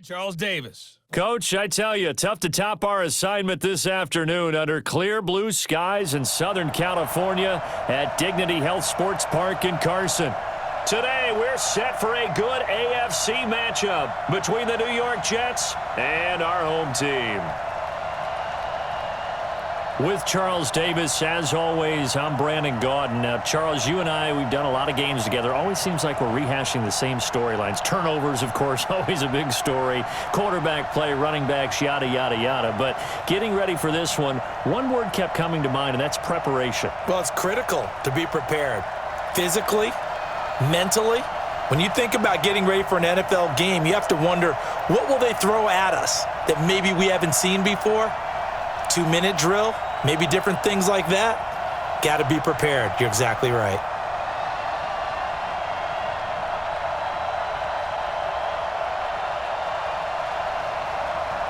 Charles Davis. Coach, I tell you, tough to top our assignment this afternoon under clear blue skies in Southern California at Dignity Health Sports Park in Carson. Today, we're set for a good AFC matchup between the New York Jets and our home team. With Charles Davis, as always, I'm Brandon Gaudin. Now, Charles, you and I, we've done a lot of games together. Always seems like we're rehashing the same storylines. Turnovers, of course, always a big story. Quarterback play, running backs, yada, yada, yada. But getting ready for this one word kept coming to mind, and that's preparation. Well, it's critical to be prepared. Physically, mentally. When you think about getting ready for an NFL game, you have to wonder, what will they throw at us that maybe we haven't seen before? 2-minute drill, maybe different things like that. Got to be prepared. You're exactly right.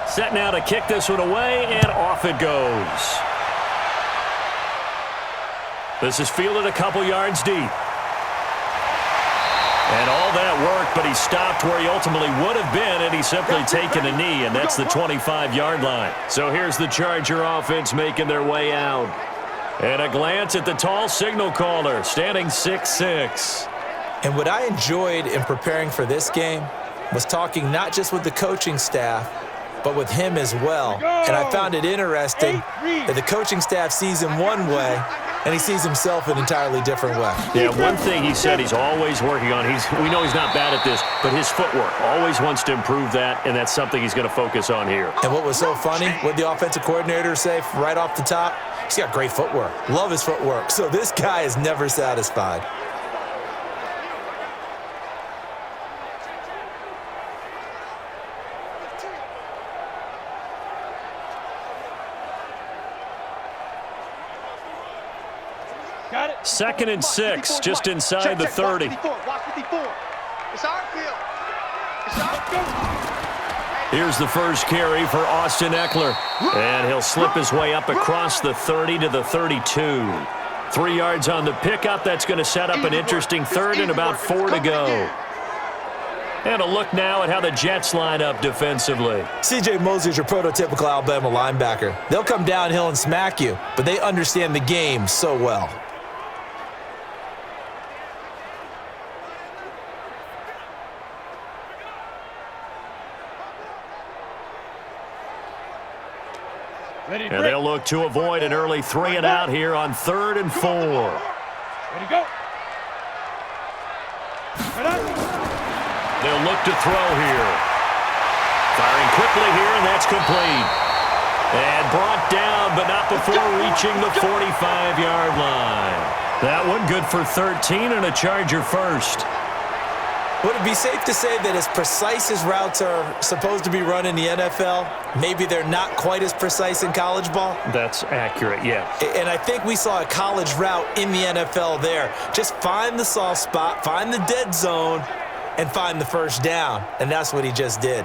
Set now to kick this one away, and off it goes. This is fielded a couple yards deep. And all that work, but he stopped where he ultimately would have been, and he's simply taken a knee, and that's the 25-yard line. So here's the Charger offense making their way out. And a glance at the tall signal caller, standing 6'6". And what I enjoyed in preparing for this game was talking not just with the coaching staff, but with him as well. And I found it interesting that the coaching staff sees him one way, and he sees himself an entirely different way. Yeah, one thing he said he's always working on, we know he's not bad at this, but his footwork, always wants to improve that, and that's something he's going to focus on here. And what was so funny, what the offensive coordinator say right off the top, he's got great footwork. Love his footwork. So this guy is never satisfied. Got it. 2nd and 6, just inside the 30. Watch 54. It's our field. It's our field. Here's the first carry for Austin Eckler. And he'll slip his way up across the 30 to the 32. 3 yards on the pickup. That's going to set up an interesting third and about 4 to go. And a look now at how the Jets line up defensively. C.J. Mosley's your prototypical Alabama linebacker. They'll come downhill and smack you, but they understand the game so well. And they'll look to avoid an early 3 and out here on 3rd and 4. Ready to go. They'll look to throw here. Firing quickly here, and that's complete. And brought down, but not before reaching the 45-yard line. That one good for 13 and a Charger first. Would it be safe to say that as precise as routes are supposed to be run in the NFL, maybe they're not quite as precise in college ball? That's accurate, yeah. And I think we saw a college route in the NFL there. Just find the soft spot, find the dead zone, and find the first down. And that's what he just did.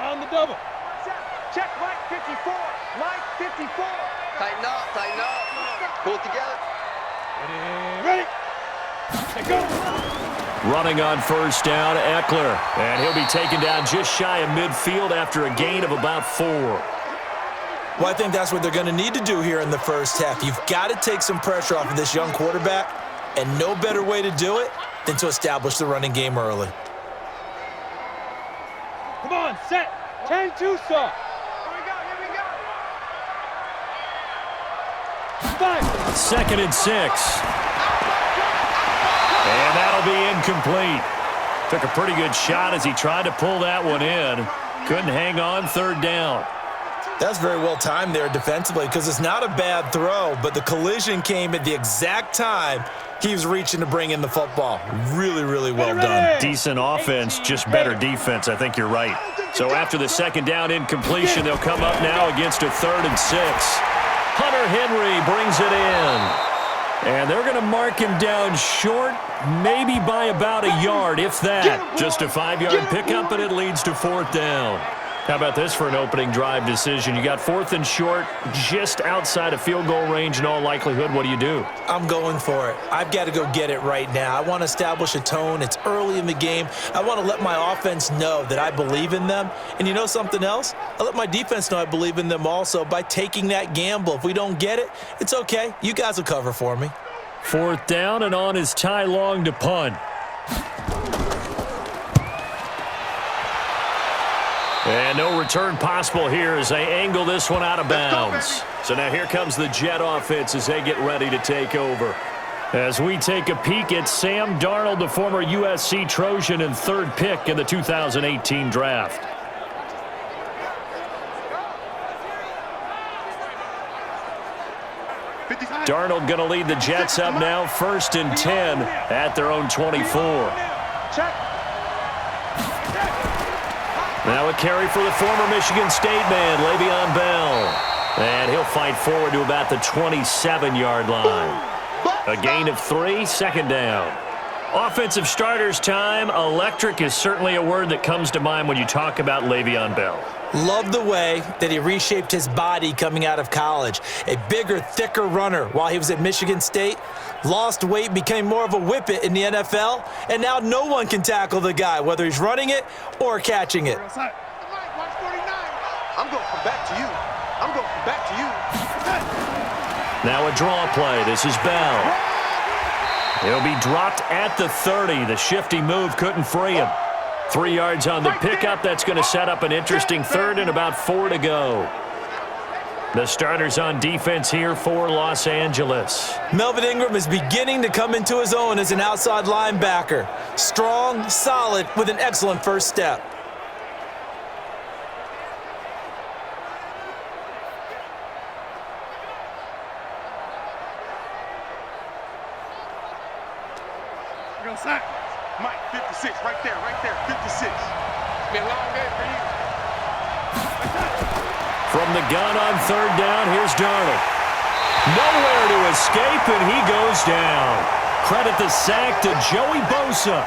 On the double. Check Mike 54. Mike 54. Tighten up. Pull it together. Ready. Let go. Running on first down, Eckler. And he'll be taken down just shy of midfield after a gain of about 4. Well, I think that's what they're going to need to do here in the first half. You've got to take some pressure off of this young quarterback, and no better way to do it than to establish the running game early. Come on, set. 10-2 saw. Here we go. 5. 2nd and 6. And that'll be incomplete. Took a pretty good shot as he tried to pull that one in. Couldn't hang on 3rd down. That's very well timed there defensively because it's not a bad throw, but the collision came at the exact time he was reaching to bring in the football. Really, really well done. Decent offense, just better defense. I think you're right. So after the 2nd down incompletion, they'll come up now against a 3rd and 6. Hunter Henry brings it in. And they're going to mark him down short, maybe by about a yard, if that. Just a 5-yard pickup, and it leads to 4th down. How about this for an opening drive decision? You got 4th and short, just outside of field goal range in all likelihood. What do? I'm going for it. I've got to go get it right now. I want to establish a tone. It's early in the game. I want to let my offense know that I believe in them. And you know something else? I let my defense know I believe in them also by taking that gamble. If we don't get it, it's okay. You guys will cover for me. 4th down, and on is Ty Long to punt. And no return possible here as they angle this one out of bounds. So now here comes the Jet offense as they get ready to take over. As we take a peek at Sam Darnold, the former USC Trojan and 3rd pick in the 2018 draft. Darnold going to lead the Jets up now, 1st and 10 at their own 24. Now a carry for the former Michigan State man, Le'Veon Bell. And he'll fight forward to about the 27-yard line. A gain of 3, 2nd down. Offensive starters time. Electric is certainly a word that comes to mind when you talk about Le'Veon Bell. Love the way that he reshaped his body coming out of college. A bigger, thicker runner while he was at Michigan State. Lost weight, became more of a whippet in the NFL, and now no one can tackle the guy, whether he's running it or catching it. I'm going from back to you. I'm going from back to you. Now a draw play. This is Bell. He'll be dropped at the 30. The shifty move couldn't free him. 3 yards on the pickup. That's going to set up an interesting 3rd and about 4 to go. The starters on defense here for Los Angeles. Melvin Ingram is beginning to come into his own as an outside linebacker. Strong, solid, with an excellent first step. We're going to sack. Mike, 56, right there, 56. It's been a long day for you. From the gun on 3rd down, here's Darnold. Nowhere to escape, and he goes down. Credit the sack to Joey Bosa.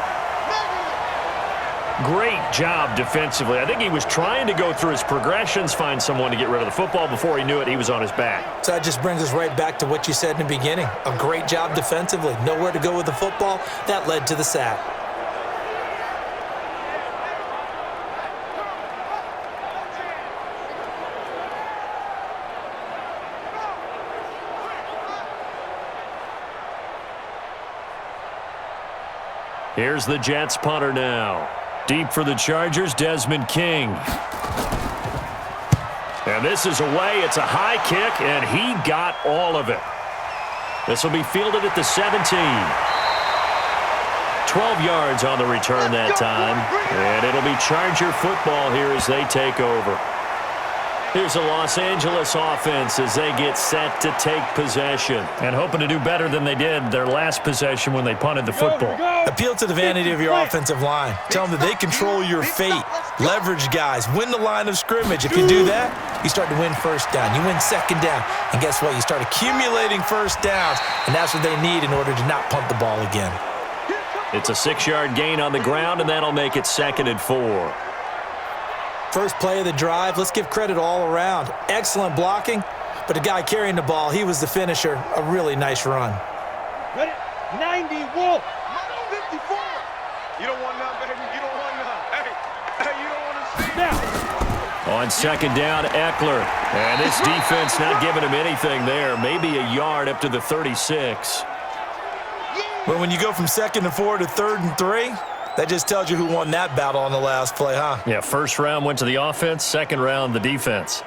Great job defensively. I think he was trying to go through his progressions, find someone to get rid of the football. Before he knew it, he was on his back. So that just brings us right back to what you said in the beginning. A great job defensively. Nowhere to go with the football. That led to the sack. Here's the Jets punter now. Deep for the Chargers, Desmond King. And this is away. It's a high kick, and he got all of it. This will be fielded at the 17. 12 yards on the return that time. And it'll be Charger football here as they take over. Here's a Los Angeles offense as they get set to take possession. And hoping to do better than they did their last possession when they punted the football. Appeal to the vanity of your offensive line. Tell them that they control your fate. Leverage guys. Win the line of scrimmage. If you do that, you start to win 1st down. You win 2nd down. And guess what? You start accumulating 1st downs. And that's what they need in order to not punt the ball again. It's a 6-yard gain on the ground, and that'll make it 2nd and 4. First play of the drive, let's give credit all around. Excellent blocking, but the guy carrying the ball, he was the finisher. A really nice run. Ready? 90, Wolf. 54. You don't want none, baby. You don't want none. Hey, you don't want to see. Now. On 2nd down, Eckler. And this defense not giving him anything there. Maybe a yard up to the 36. But when you go from 2nd and 4 to 3rd and 3, that just tells you who won that battle on the last play, huh? Yeah, 1st round went to the offense, 2nd round the defense.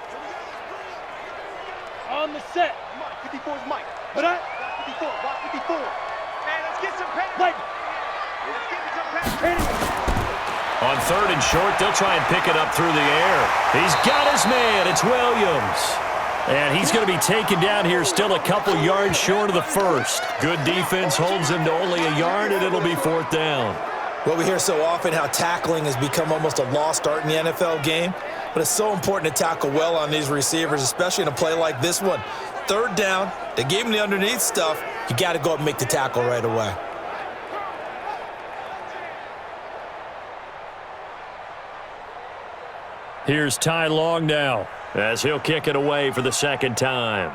On the set. Mike, 54 is Mike. But I. 54, Mike, 54. Man, let's get some pass. Like. Let's get some pass. On 3rd and short, they'll try and pick it up through the air. He's got his man. It's Williams. And he's going to be taken down here still a couple yards short of the 1st. Good defense holds him to only a yard, and it'll be 4th down. Well, we hear so often how tackling has become almost a lost art in the NFL game, but it's so important to tackle well on these receivers, especially in a play like this one. 3rd down, they gave him the underneath stuff. You got to go up and make the tackle right away. Here's Ty Long now as he'll kick it away for the second time.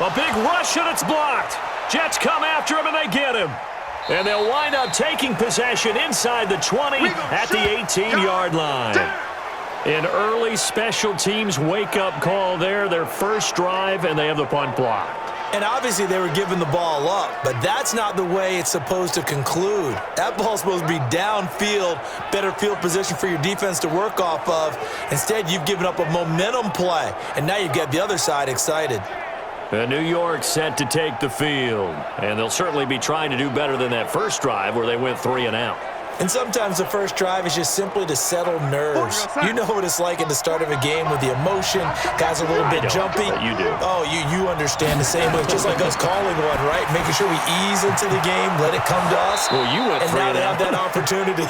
A big rush, and it's blocked. Jets come after him, and they get him. And they'll wind up taking possession inside the 20 at the 18-yard line. An early special teams wake-up call there, their first drive, and they have the punt block. And obviously they were giving the ball up, but that's not the way it's supposed to conclude. That ball's supposed to be downfield, better field position for your defense to work off of. Instead, you've given up a momentum play, and now you've got the other side excited. And New York set to take the field, and they'll certainly be trying to do better than that first drive where they went 3 and out. And sometimes the first drive is just simply to settle nerves. You know what it's like at the start of a game with the emotion. Guys are a little bit jumpy. You do. Oh, you understand the same way. Just like us calling one, right? Making sure we ease into the game, let it come to us. Well, you went 3 and out. And now they have that opportunity.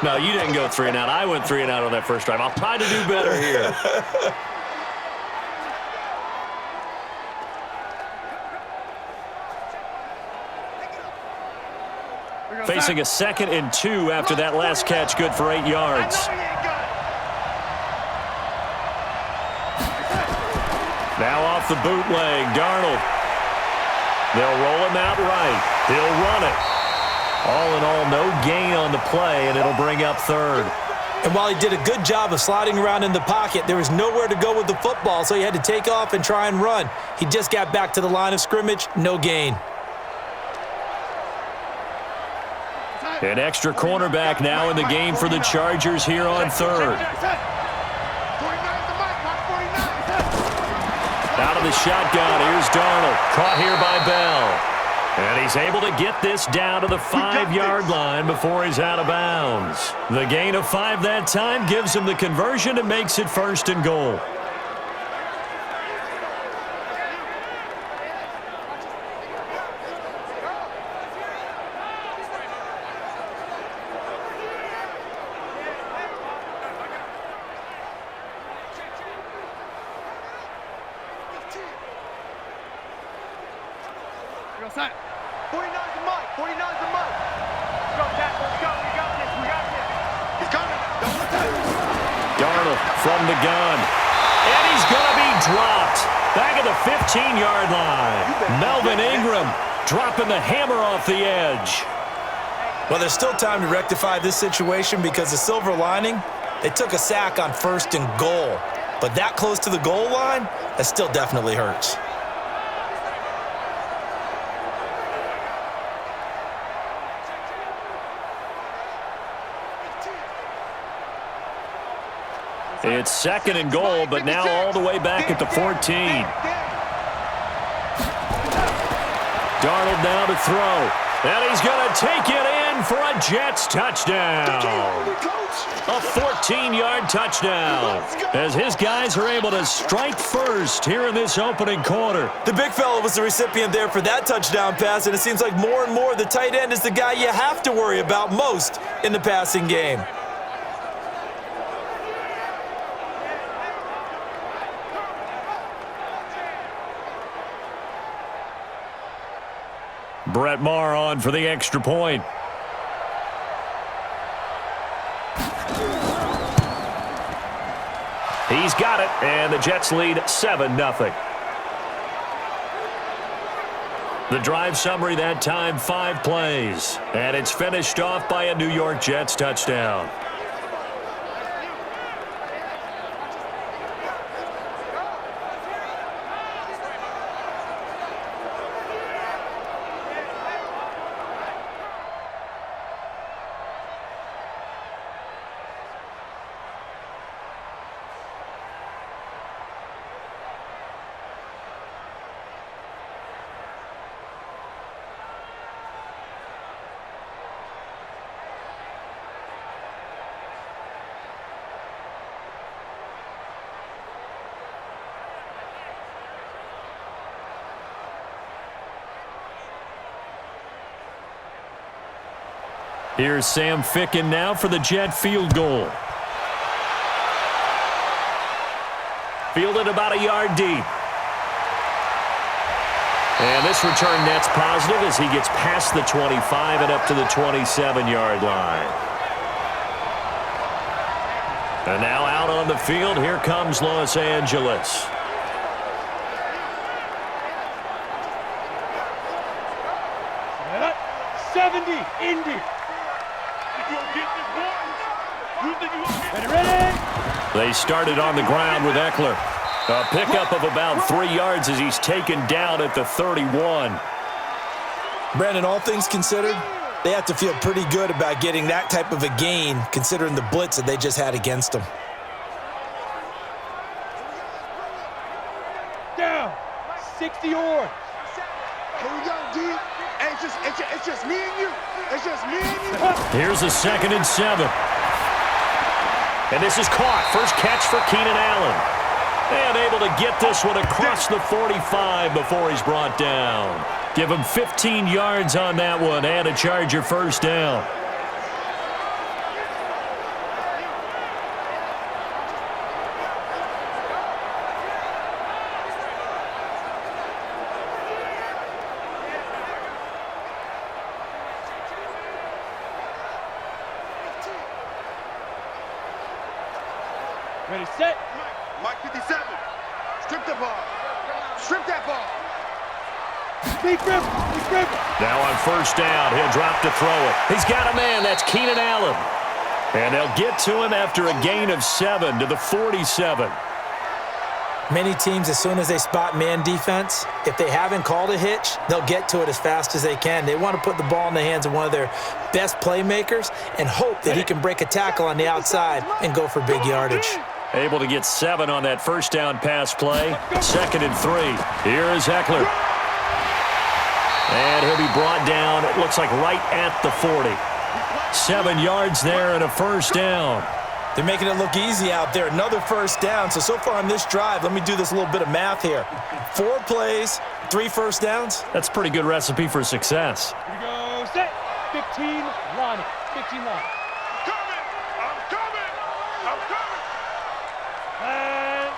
No, you didn't go 3 and out. I went 3 and out on that first drive. I'll try to do better here. Facing a 2nd and 2 after that last catch, good for 8 yards. Now off the bootleg, Darnold. They'll roll him out right. He'll run it. All in all, no gain on the play, and it'll bring up 3rd. And while he did a good job of sliding around in the pocket, there was nowhere to go with the football, so he had to take off and try and run. He just got back to the line of scrimmage, no gain. An extra cornerback now in the game for the Chargers here on 3rd. Out of the shotgun, here's Darnold. Caught here by Bell. And he's able to get this down to the 5-yard line before he's out of bounds. The gain of 5 that time gives him the conversion and makes it 1st and goal. Darnold from the gun. And he's going to be dropped. Back at the 15-yard line. Melvin Ingram dropping the hammer off the edge. Well, there's still time to rectify this situation because the silver lining, they took a sack on 1st and goal. But that close to the goal line, that still definitely hurts. It's 2nd and goal, but now all the way back at the 14. Darnold now to throw. And he's going to take it in for a Jets touchdown. A 14-yard touchdown. As his guys are able to strike first here in this opening quarter. The big fella was the recipient there for that touchdown pass, and it seems like more and more the tight end is the guy you have to worry about most in the passing game. Brett Maher on for the extra point. He's got it, and the Jets lead 7-0. The drive summary that time, 5 plays. And it's finished off by a New York Jets touchdown. Here's Sam Ficken now for the Jet field goal. Fielded about a yard deep. And this return net's positive as he gets past the 25 and up to the 27-yard line. And now out on the field, here comes Los Angeles. Set. 70, Indy. Ready? They started on the ground with Eckler. A pickup of about 3 yards as he's taken down at the 31. Brandon, all things considered, they have to feel pretty good about getting that type of a gain considering the blitz that they just had against them. Down. 60 or. Here we go, D. It's just me and you. It's just me and you. Here's a 2nd and 7. And this is caught. First catch for Keenan Allen. And able to get this one across the 45 before he's brought down. Give him 15 yards on that one and a Charger first down. Ready, set. Mike 57. Strip the ball. Strip that ball. Big grip. Big grip. Now on first down, he'll drop to throw it. He's got a man. That's Keenan Allen. And they'll get to him after a gain of 7 to the 47. Many teams, as soon as they spot man defense, if they haven't called a hitch, they'll get to it as fast as they can. They want to put the ball in the hands of one of their best playmakers and hope that he can break a tackle on the outside and go for big yardage. Able to get 7 on that first down pass play. 2nd and 3. Here is Eckler. And he'll be brought down, it looks like right at the 40. 7 yards there and a first down. They're making it look easy out there. Another first down. So far on this drive, let me do this little bit of math here. 4 plays, 3 first downs. That's a pretty good recipe for success. Here we go, set. 15, line. 15 line. I'm coming. And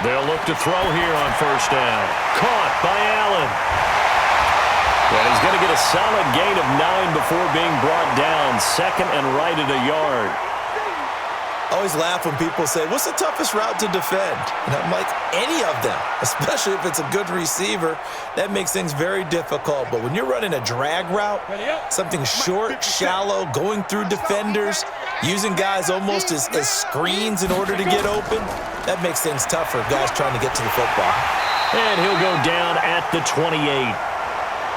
they'll look to throw here on first down. Caught by Allen. And he's going to get a solid gain of 9 before being brought down. 2nd and right at a yard. I always laugh when people say, what's the toughest route to defend? And I'm like, any of them, especially if it's a good receiver. That makes things very difficult. But when you're running a drag route, something short, shallow, going through defenders, using guys almost as screens in order to get open, that makes things tougher, guys trying to get to the football. And he'll go down at the 28.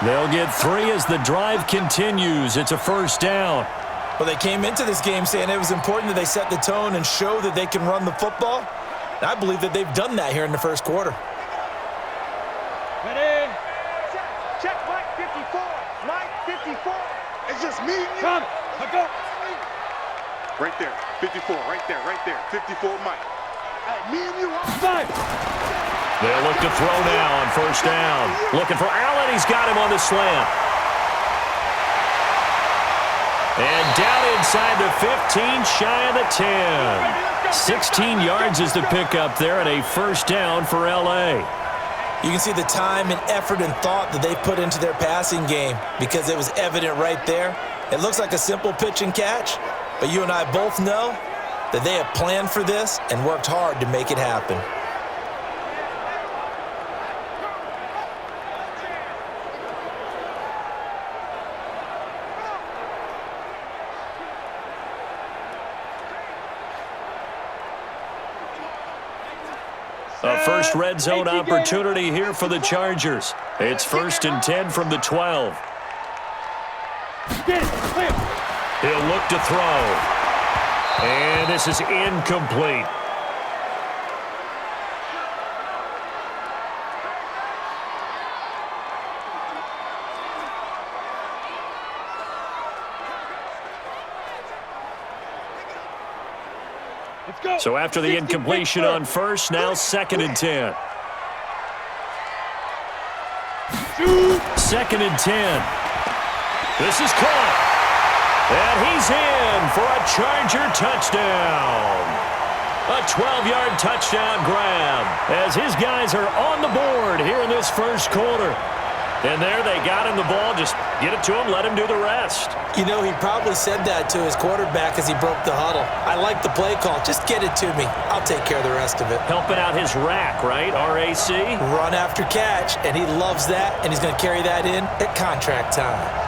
They'll get 3 as the drive continues. It's a first down. Well, they came into this game saying it was important that they set the tone and show that they can run the football. And I believe that they've done that here in the first quarter. ready. Check Mike 54. Mike 54. It's just me. Come. Let go. Right there. 54. Right there. 54 Mike. Me and you. 5. They'll look to throw now on first down. Looking for Allen. He's got him on the slant. And down inside the 15, shy of the 10. 16 yards is the pickup there, and a first down for L.A. You can see the time and effort and thought that they put into their passing game because it was evident right there. It looks like a simple pitch and catch, but you and I both know that they have planned for this and worked hard to make it happen. A first red zone opportunity here for the Chargers. It's 1st and 10 from the 12. He'll look to throw. And this is incomplete. So after the incompletion on first, now 2nd and 10. 2nd and 10. This is caught. And he's in for a Charger touchdown. A 12-yard touchdown grab as his guys are on the board here in this first quarter. And there they got him the ball. Just get it to him, let him do the rest. You know, he probably said that to his quarterback as he broke the huddle. I like the play call. Just get it to me. I'll take care of the rest of it. Helping out his rack, right? RAC? Run after catch, and he loves that, and he's going to carry that in at contract time.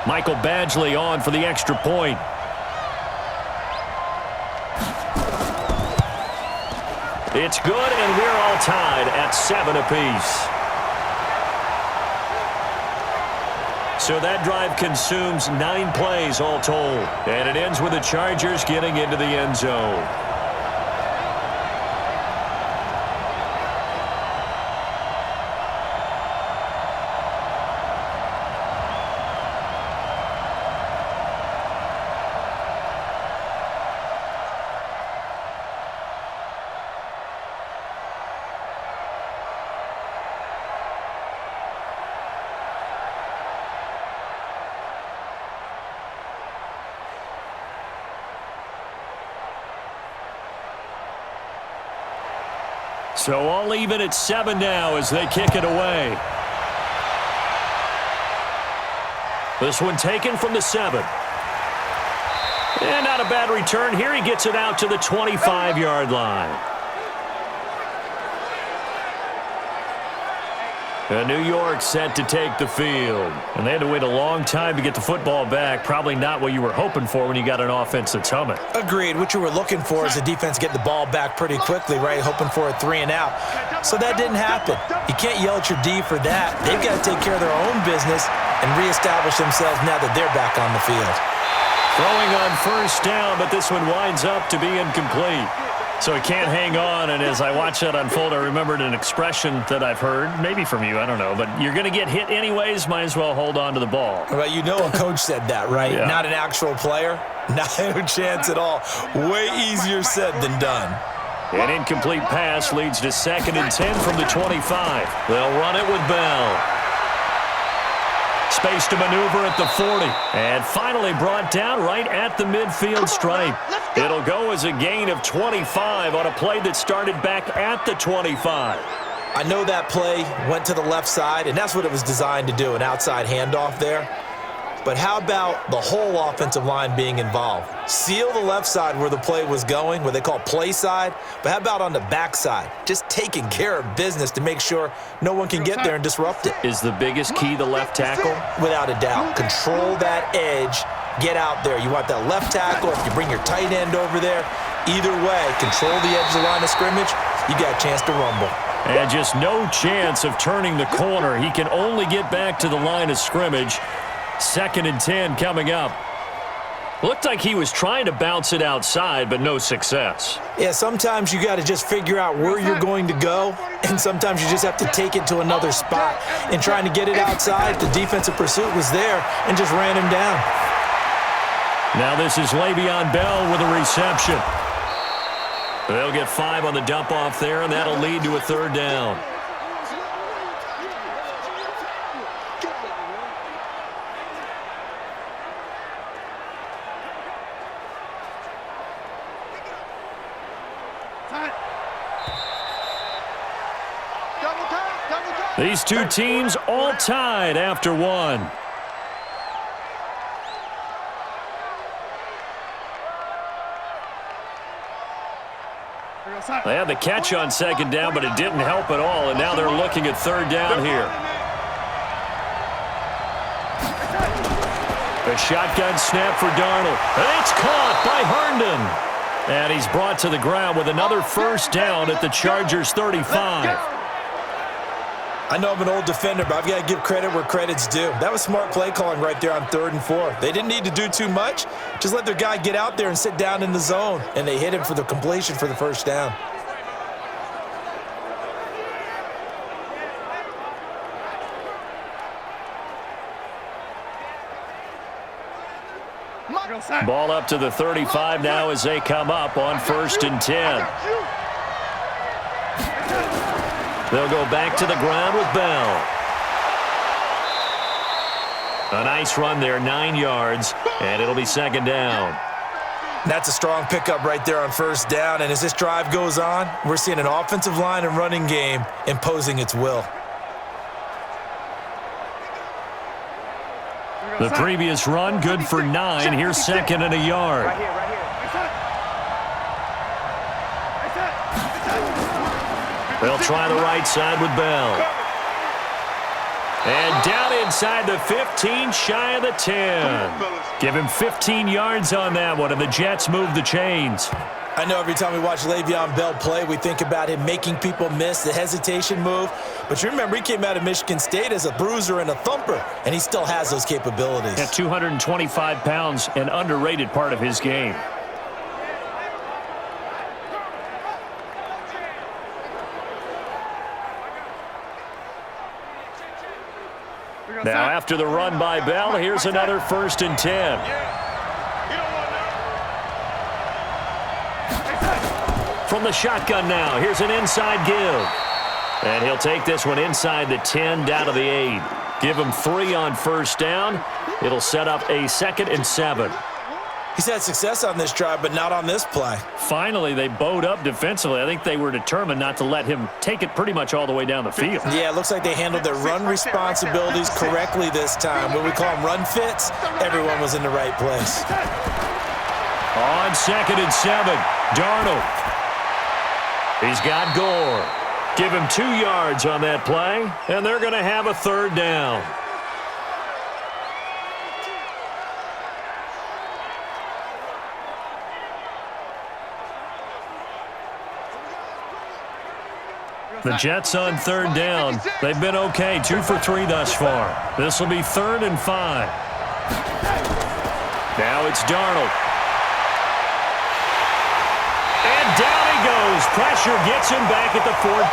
Michael Badgley on for the extra point. It's good, and we're all tied at 7 apiece. So that drive consumes 9 plays all told. And it ends with the Chargers getting into the end zone. So all even at 7 now as they kick it away. This one taken from the 7. And not a bad return here. He gets it out to the 25-yard line. And New York set to take the field. And they had to wait a long time to get the football back. Probably not what you were hoping for when you got an offense that's humming. Agreed. What you were looking for is the defense get the ball back pretty quickly, right? Hoping for a 3 and out. So that didn't happen. You can't yell at your D for that. They've got to take care of their own business and reestablish themselves now that they're back on the field. Throwing on first down, but this one winds up to be incomplete. So he can't hang on, and as I watch that unfold, I remembered an expression that I've heard, maybe from you, I don't know, but you're going to get hit anyways, might as well hold on to the ball. Well, you know a coach said that, right? Yeah. Not an actual player. Not a chance at all. Way easier said than done. An incomplete pass leads to 2nd and 10 from the 25. They'll run it with Bell. Space to maneuver at the 40. And finally brought down right at the midfield stripe. It'll go as a gain of 25 on a play that started back at the 25. I know that play went to the left side, and that's what it was designed to do, an outside handoff there. But how about the whole offensive line being involved? Seal the left side where the play was going, what they call play side, but how about on the back side? Just taking care of business to make sure no one can get there and disrupt it. Is the biggest key the left tackle? Without a doubt. Control that edge. Get out there. You want that left tackle. If you bring your tight end over there, either way, control the edge of the line of scrimmage, you got a chance to rumble. And just no chance of turning the corner. He can only get back to the line of scrimmage. 2nd and 10 coming up. Looked like he was trying to bounce it outside, but no success. Yeah, sometimes you got to just figure out where you're going to go, and sometimes you just have to take it to another spot. And trying to get it outside, the defensive pursuit was there and just ran him down. Now this is Le'Veon Bell with a reception. They'll get 5 on the dump off there, and that'll lead to a 3rd down. These two teams all tied after 1. They had the catch on 2nd down, but it didn't help at all, and now they're looking at 3rd down here. A shotgun snap for Darnold. And it's caught by Herndon. And he's brought to the ground with another 1st down at the Chargers' 35. I know I'm an old defender, but I've got to give credit where credit's due. That was smart play calling right there on 3rd and 4. They didn't need to do too much. Just let their guy get out there and sit down in the zone. And they hit him for the completion for the 1st down. Ball up to the 35 now as they come up on 1st and 10. They'll go back to the ground with Bell. A nice run there, 9 yards, and it'll be second down. That's a strong pickup right there on first down, and as this drive goes on, we're seeing an offensive line and running game imposing its will. The previous run, good for 9. Here's second and a yard. Right here. They'll try the right side with Bell. And down inside the 15, shy of the 10. Give him 15 yards on that one, and the Jets move the chains. I know every time we watch Le'Veon Bell play, we think about him making people miss, the hesitation move. But you remember, he came out of Michigan State as a bruiser and a thumper, and he still has those capabilities. At 225 pounds, an underrated part of his game. Now, after the run by Bell, here's another 1st and 10. From the shotgun now, here's an inside give. And he'll take this one inside the 10, down to the 8. Give him 3 on first down. It'll set up a 2nd and 7. He's had success on this drive, but not on this play. Finally, they bowed up defensively. I think they were determined not to let him take it pretty much all the way down the field. Yeah, it looks like they handled their run responsibilities correctly this time. When we call them run fits, everyone was in the right place. On 2nd and 7, Darnold. He's got Gore. Give him 2 yards on that play, and they're going to have a 3rd down. The Jets on 3rd down. They've been okay, 2 for 3 thus far. This will be 3rd and 5. Now it's Darnold. And down he goes. Pressure gets him back at the 14.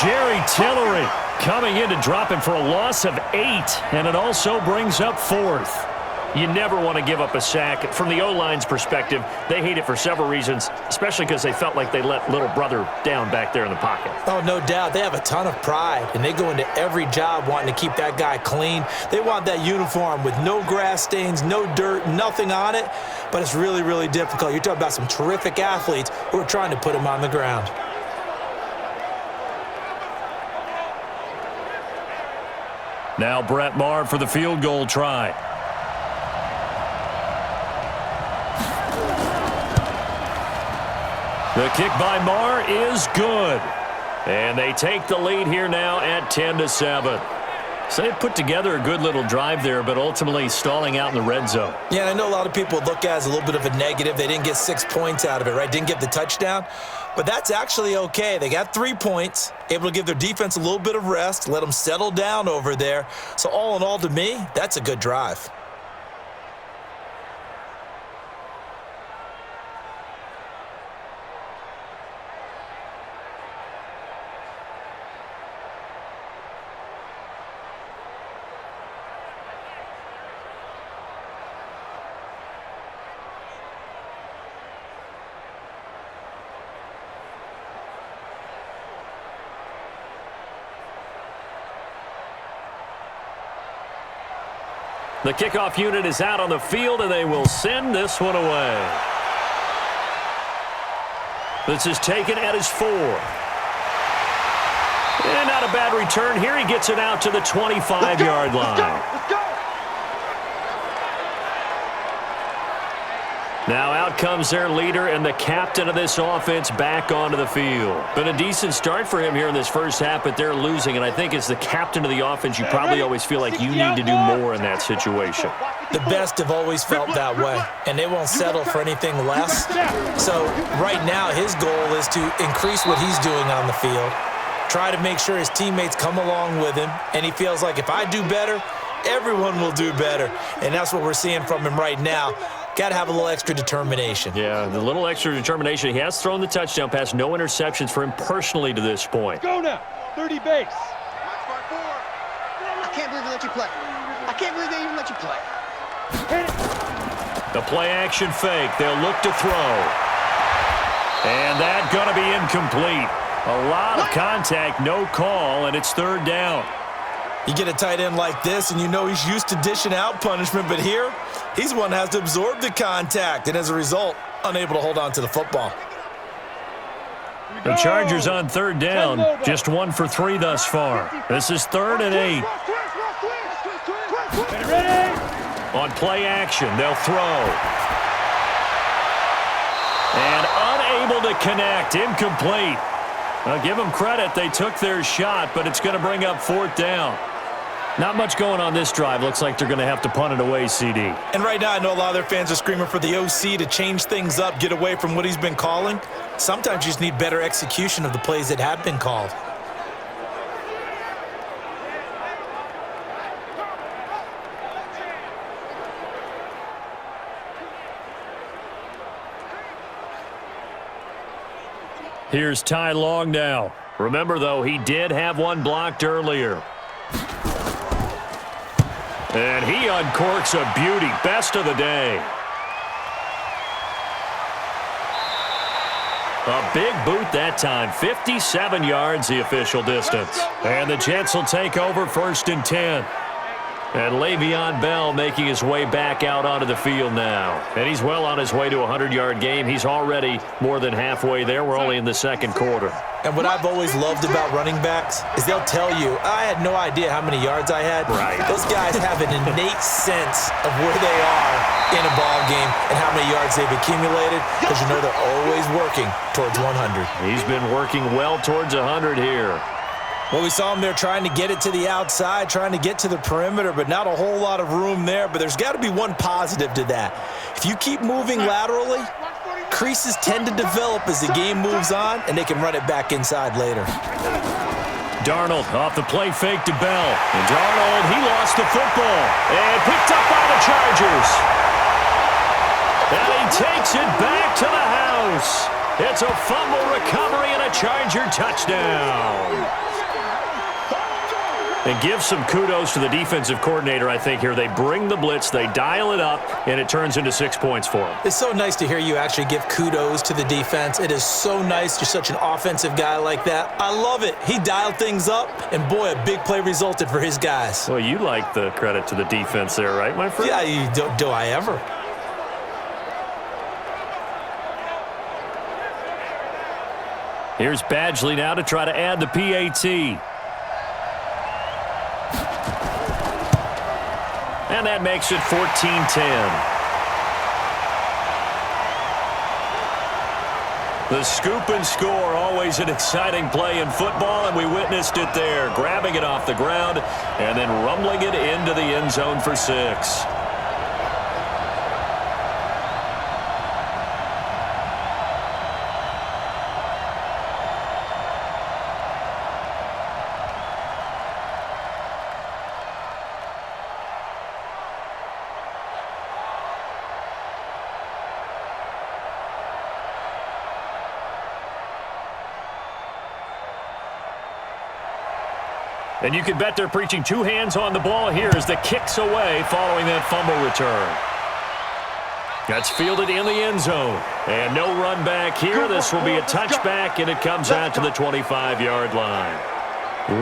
Jerry Tillery coming in to drop him for a loss of 8, and it also brings up 4th. You never want to give up a sack. From the O-line's perspective, they hate it for several reasons, especially because they felt like they let little brother down back there in the pocket. Oh, no doubt. They have a ton of pride, and they go into every job wanting to keep that guy clean. They want that uniform with no grass stains, no dirt, nothing on it, but it's really, really difficult. You're talking about some terrific athletes who are trying to put him on the ground. Now Brett Maher for the field goal try. The kick by Maher is good. And they take the lead here now at 10-7. So they put together a good little drive there, but ultimately stalling out in the red zone. Yeah, and I know a lot of people look at it as a little bit of a negative. They didn't get 6 points out of it, right? Didn't get the touchdown. But that's actually okay. They got 3 points, able to give their defense a little bit of rest, let them settle down over there. So all in all, to me, that's a good drive. The kickoff unit is out on the field, and they will send this one away. This is taken at his 4. And not a bad return here. He gets it out to the 25-yard line. Let's go! Now out comes their leader and the captain of this offense back onto the field. Been a decent start for him here in this first half, but they're losing. And I think as the captain of the offense, you probably always feel like you need to do more in that situation. The best have always felt that way, and they won't settle for anything less. So right now his goal is to increase what he's doing on the field, try to make sure his teammates come along with him, and he feels like if I do better, everyone will do better. And that's what we're seeing from him right now. Got to have a little extra determination. Yeah, the little extra determination. He has thrown the touchdown pass. No interceptions for him personally to this point. Go now. 30 base. I can't believe they let you play. I can't believe they even let you play. The play action fake. They'll look to throw. And that's going to be incomplete. A lot of contact, no call, and it's 3rd down. You get a tight end like this, and you know he's used to dishing out punishment, but here, he's one that has to absorb the contact, and as a result, unable to hold on to the football. The Chargers on third down, just 1 for 3 thus far. This is 3rd and 8. On play action, they'll throw. And unable to connect, incomplete. I'll give them credit, they took their shot, but it's going to bring up 4th down. Not much going on this drive. Looks like they're going to have to punt it away, CD. And right now, I know a lot of their fans are screaming for the OC to change things up, get away from what he's been calling. Sometimes you just need better execution of the plays that have been called. Here's Ty Long now. Remember, though, he did have one blocked earlier. And he uncorks a beauty. Best of the day. A big boot that time. 57 yards the official distance. And the Jets will take over 1st and 10. And Le'Veon Bell making his way back out onto the field now. And he's well on his way to a 100-yard game. He's already more than halfway there. We're only in the 2nd quarter. And what I've always loved about running backs is they'll tell you, I had no idea how many yards I had. Right. Those guys have an innate sense of where they are in a ball game and how many yards they've accumulated, because you know they're always working towards 100. He's been working well towards 100 here. Well, we saw him there trying to get it to the outside, trying to get to the perimeter, but not a whole lot of room there. But there's got to be one positive to that. If you keep moving laterally, creases tend to develop as the game moves on, and they can run it back inside later. Darnold off the play fake to Bell. And Darnold, he lost the football. And picked up by the Chargers. And he takes it back to the house. It's a fumble recovery and a Charger touchdown. And give some kudos to the defensive coordinator, I think, here. They bring the blitz, they dial it up, and it turns into 6 points for them. It's so nice to hear you actually give kudos to the defense. It is so nice. You're such an offensive guy like that. I love it. He dialed things up, and boy, a big play resulted for his guys. Well, you like the credit to the defense there, right, my friend? Yeah, do I ever? Here's Badgley now to try to add the PAT. And that makes it 14-10. The scoop and score, always an exciting play in football, and we witnessed it there. Grabbing it off the ground and then rumbling it into the end zone for 6. And you can bet they're preaching 2 hands on the ball here as the kick's away following that fumble return. That's fielded in the end zone. And no run back here. This will be a touchback, and it comes out to the 25-yard line.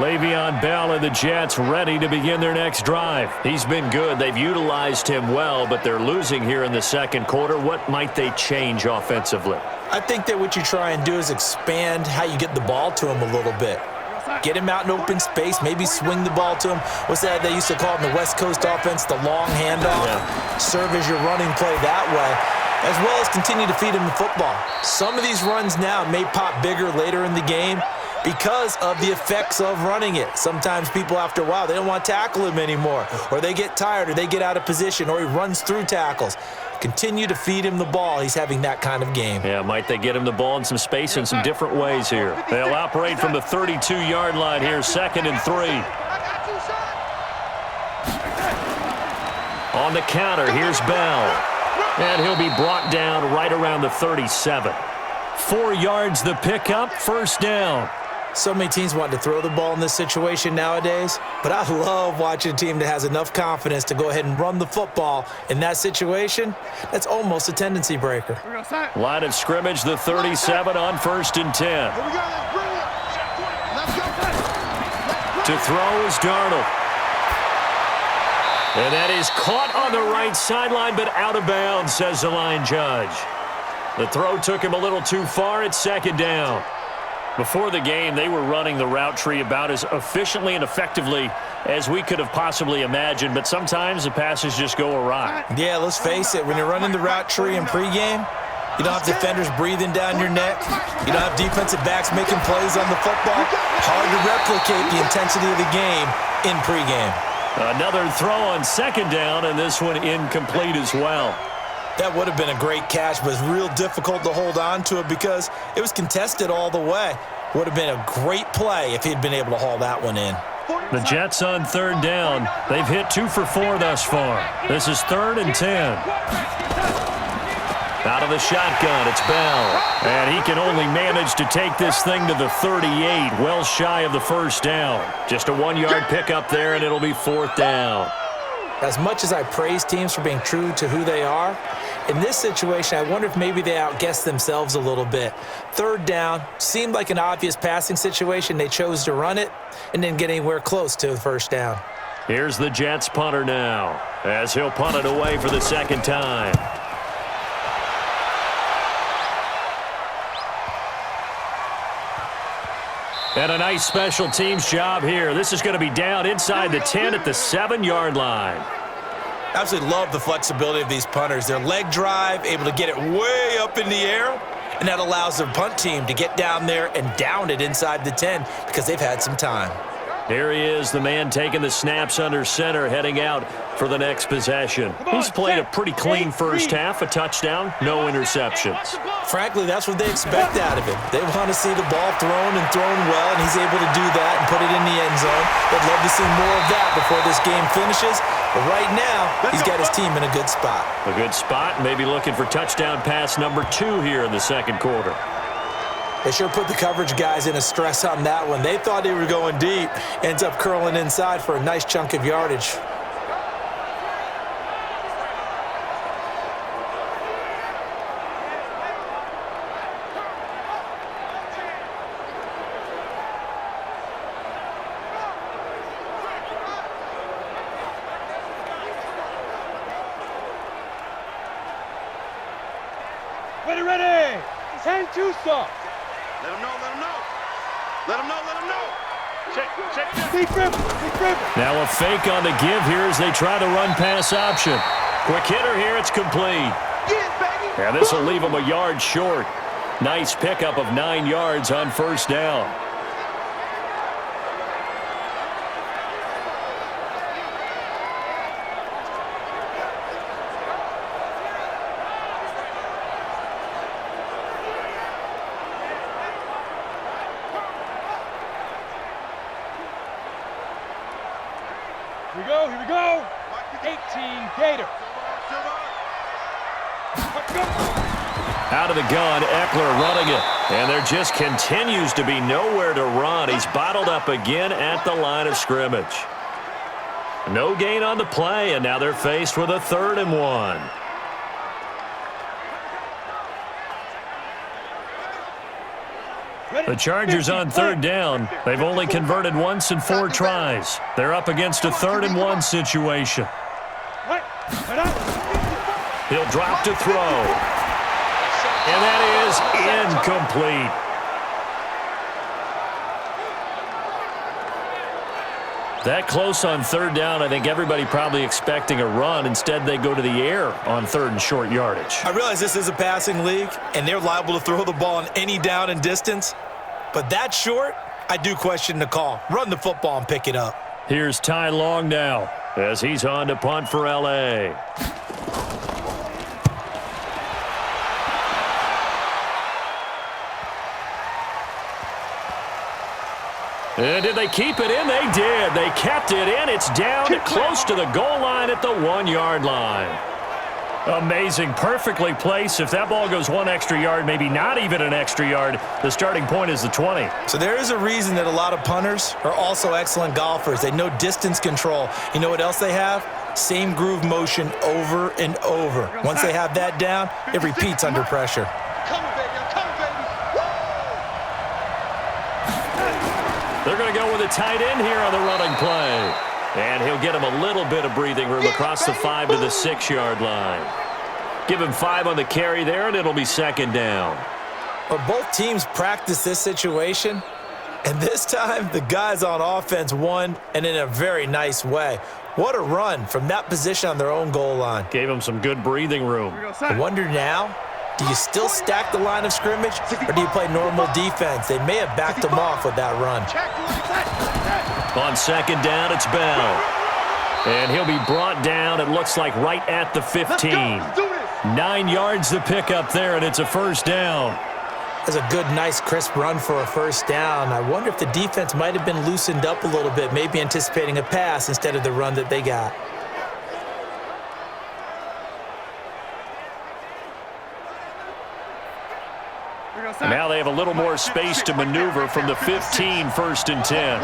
Le'Veon Bell and the Jets ready to begin their next drive. He's been good. They've utilized him well, but they're losing here in the 2nd quarter. What might they change offensively? I think that what you try and do is expand how you get the ball to him a little bit. Get him out in open space, maybe swing the ball to him. What's that they used to call it in the West Coast offense, the long handoff? Yeah. Serve as your running play that way, as well as continue to feed him the football. Some of these runs now may pop bigger later in the game because of the effects of running it. Sometimes people, after a while, they don't want to tackle him anymore, or they get tired, or they get out of position, or he runs through tackles. Continue to feed him the ball. He's having that kind of game. Yeah, might they get him the ball in some space in some different ways here. They'll operate from the 32-yard line here, 2nd and 3. On the counter, here's Bell. And he'll be brought down right around the 37. 4 yards the pickup, 1st down. So many teams want to throw the ball in this situation nowadays, but I love watching a team that has enough confidence to go ahead and run the football in that situation. That's almost a tendency breaker. Line of scrimmage, the 37 on 1st and 10. To throw is Darnold. And that is caught on the right sideline, but out of bounds, says the line judge. The throw took him a little too far. It's second down. Before the game, they were running the route tree about as efficiently and effectively as we could have possibly imagined, but sometimes the passes just go awry. Yeah, let's face it. When you're running the route tree in pregame, you don't have defenders breathing down your neck. You don't have defensive backs making plays on the football. Hard to replicate the intensity of the game in pregame. Another throw on second down, and this one incomplete as well. That would have been a great catch, but it's real difficult to hold on to it because it was contested all the way. Would have been a great play if he'd been able to haul that one in. The Jets on third down. They've hit 2 for 4 thus far. This is 3rd and 10. Out of the shotgun, it's Bell. And he can only manage to take this thing to the 38, well shy of the first down. Just a 1-yard pickup there, and it'll be 4th down. As much as I praise teams for being true to who they are, in this situation, I wonder if maybe they outguessed themselves a little bit. 3rd down, seemed like an obvious passing situation. They chose to run it and didn't get anywhere close to the first down. Here's the Jets punter now, as he'll punt it away for the second time. And a nice special teams job here. This is going to be down inside the 10 at the 7-yard line. Absolutely love the flexibility of these punters. Their leg drive, able to get it way up in the air, and that allows their punt team to get down there and down it inside the 10 because they've had some time. Here he is, the man taking the snaps under center, heading out for the next possession. He's played a pretty clean first half, a touchdown, no interceptions. Frankly, that's what they expect out of him. They want to see the ball thrown and thrown well, and he's able to do that and put it in the end zone. They'd love to see more of that before this game finishes. But right now, he's got his team in a good spot. A good spot, maybe looking for touchdown pass number 2 here in the second quarter. They sure put the coverage guys in a stress on that one. They thought they were going deep. Ends up curling inside for a nice chunk of yardage. Ready. 10-2 stop. Let him know, let him know. Let him know, let him know. Check. Big grip. Now a fake on the give here as they try the run-pass option. Quick hitter here, it's complete. And this will leave him a yard short. Nice pickup of 9 yards on first down. Here we go. 18 Gator. Out of the gun, Eckler running it. And there just continues to be nowhere to run. He's bottled up again at the line of scrimmage. No gain on the play, and now they're faced with a 3rd and 1. The Chargers on 3rd down. They've only converted once in 4 tries. They're up against a 3rd and 1 situation. He'll drop to throw. And that is incomplete. That close on 3rd down, I think everybody probably expecting a run. Instead, they go to the air on 3rd and short yardage. I realize this is a passing league, and they're liable to throw the ball on any down and distance. But that short, I do question the call. Run the football and pick it up. Here's Ty Long now as he's on to punt for L.A. And did they keep it in? They did. They kept it in. It's down close to the goal line at the 1-yard line. Amazing. Perfectly placed. If that ball goes 1 extra yard, maybe not even an extra yard, the starting point is the 20. So there is a reason that a lot of punters are also excellent golfers. They know distance control. You know what else they have? Same groove motion over and over. Once they have that down, it repeats under pressure. They're going to go with a tight end here on the running play. And he'll get him a little bit of breathing room across the 5 to the 6-yard line. Give him 5 on the carry there, and it'll be second down. Well, both teams practice this situation, and this time the guys on offense won, and in a very nice way. What a run from that position on their own goal line. Gave him some good breathing room. I wonder now, do you still stack the line of scrimmage, or do you play normal defense? They may have backed them off with that run. On second down, it's Bell. And he'll be brought down, it looks like, right at the 15. 9 yards to pick up there, and it's a first down. That's a good, nice, crisp run for a first down. I wonder if the defense might have been loosened up a little bit, maybe anticipating a pass instead of the run that they got. Now they have a little more space to maneuver from the 15, first and 10.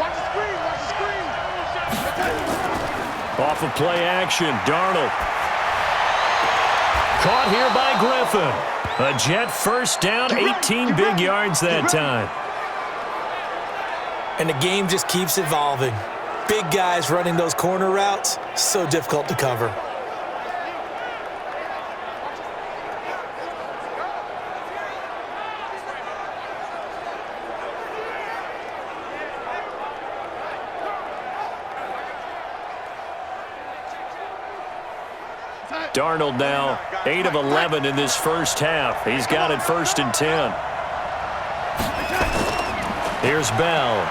Off of play action, Darnold. Caught here by Griffin. A Jet first down, 18 big yards that time. And the game just keeps evolving. Big guys running those corner routes, so difficult to cover. Darnold now 8 of 11 in this first half. He's got it first and 10. Here's Bell.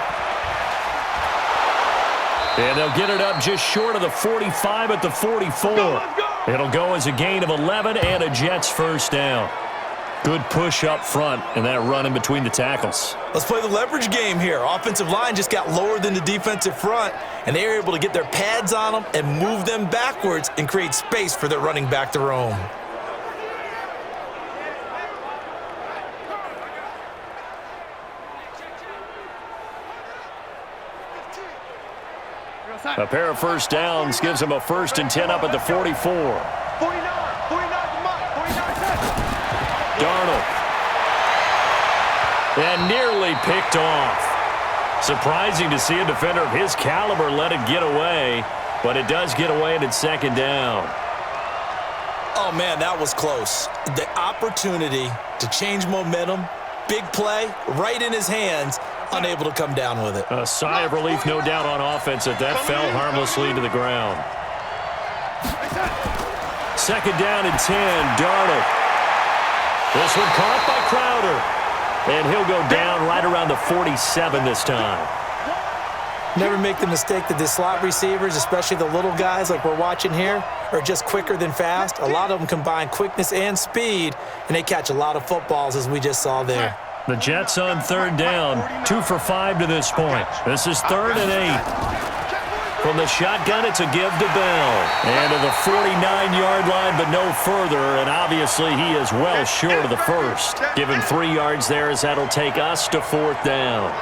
And they'll get it up just short of the 45 at the 44. It'll go as a gain of 11 and a Jets first down. Good push up front and that run in between the tackles. Let's play the leverage game here. Offensive line just got lower than the defensive front, and they were able to get their pads on them and move them backwards and create space for their running back to roam. A pair of first downs gives him a first and 10 up at the 44. 49 Darnold. And nearly picked off. Surprising to see a defender of his caliber let it get away, but it does get away and it's second down. Oh, man, that was close. The opportunity to change momentum, big play, right in his hands, unable to come down with it. A sigh of relief, no doubt, on offense that fell harmlessly to the ground. Second down and 10, Darnold. This one caught by Crowder. And he'll go down right around the 47 this time. Never make the mistake that the slot receivers, especially the little guys like we're watching here, are just quicker than fast. A lot of them combine quickness and speed, and they catch a lot of footballs, as we just saw there. The Jets on third down, 2 for 5 to this point. This is 3rd and 8. From the shotgun, it's a give to Bell. And to the 49-yard line, but no further. And obviously, he is well short of the first. Give him 3 yards there, as that'll take us to 4th down.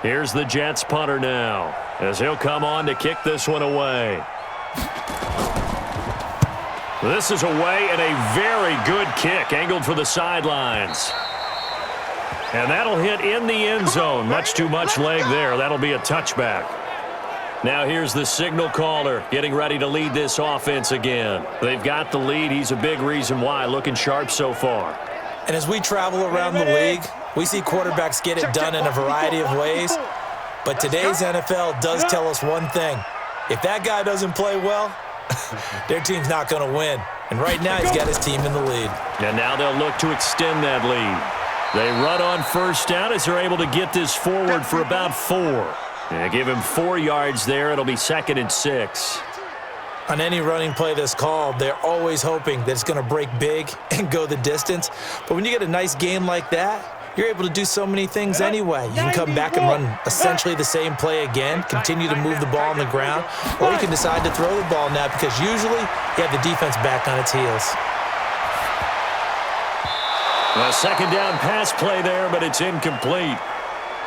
Here's the Jets punter now, as he'll come on to kick this one away. This is away, and a very good kick, angled for the sidelines. And that'll hit in the end zone. Much too much leg there. That'll be a touchback. Now here's the signal caller getting ready to lead this offense again. They've got the lead. He's a big reason why, looking sharp so far. And as we travel around the league, we see quarterbacks get it done in a variety of ways. But today's NFL does tell us one thing. If that guy doesn't play well, their team's not going to win. And right now, he's got his team in the lead. And now they'll look to extend that lead. They run on first down as they're able to get this forward for about 4. And give him 4 yards there. It'll be 2nd and 6. On any running play that's called, they're always hoping that it's going to break big and go the distance. But when you get a nice game like that, you're able to do so many things anyway. You can come back and run essentially the same play again, continue to move the ball on the ground, or you can decide to throw the ball now because usually you have the defense back on its heels. A second down pass play there, but it's incomplete.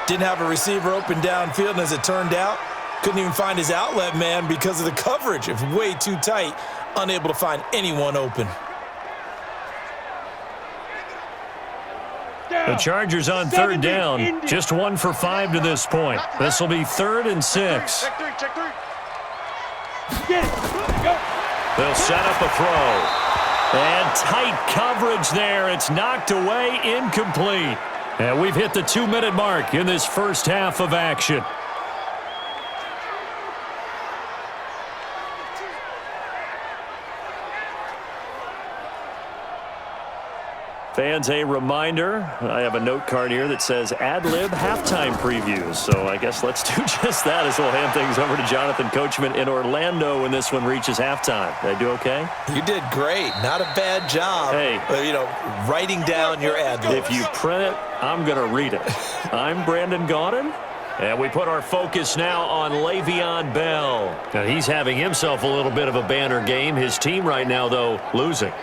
Didn't have a receiver open downfield, and as it turned out, couldn't even find his outlet man because of the coverage. It was way too tight, unable to find anyone open. The Chargers on third down, just 1 for 5 to this point. This will be 3rd and 6. Check three. Get it. Go. They'll set up a throw. And tight coverage there. It's knocked away, incomplete. And we've hit the 2-minute mark in this first half of action. Fans, a reminder, I have a note card here that says ad-lib halftime previews. So I guess let's do just that as we'll hand things over to Jonathan Coachman in Orlando when this one reaches halftime. Did I do okay? You did great. Not a bad job. Hey. Writing down your ad-libs. If you print it, I'm going to read it. I'm Brandon Gaudin, and we put our focus now on Le'Veon Bell. Now, he's having himself a little bit of a banner game. His team right now, though, losing.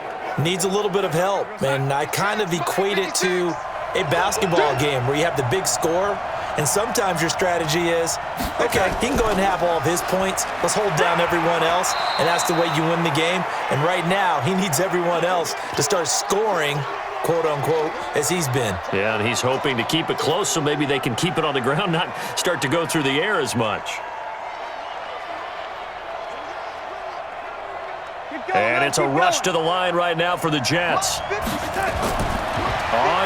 Needs a little bit of help, and I kind of equate it to a basketball game where you have the big score, and sometimes your strategy is, okay, he can go ahead and have all of his points. Let's hold down everyone else, and that's the way you win the game. And right now, he needs everyone else to start scoring, quote-unquote, as he's been. Yeah, and he's hoping to keep it close so maybe they can keep it on the ground, not start to go through the air as much. And it's a rush to the line right now for the Jets. On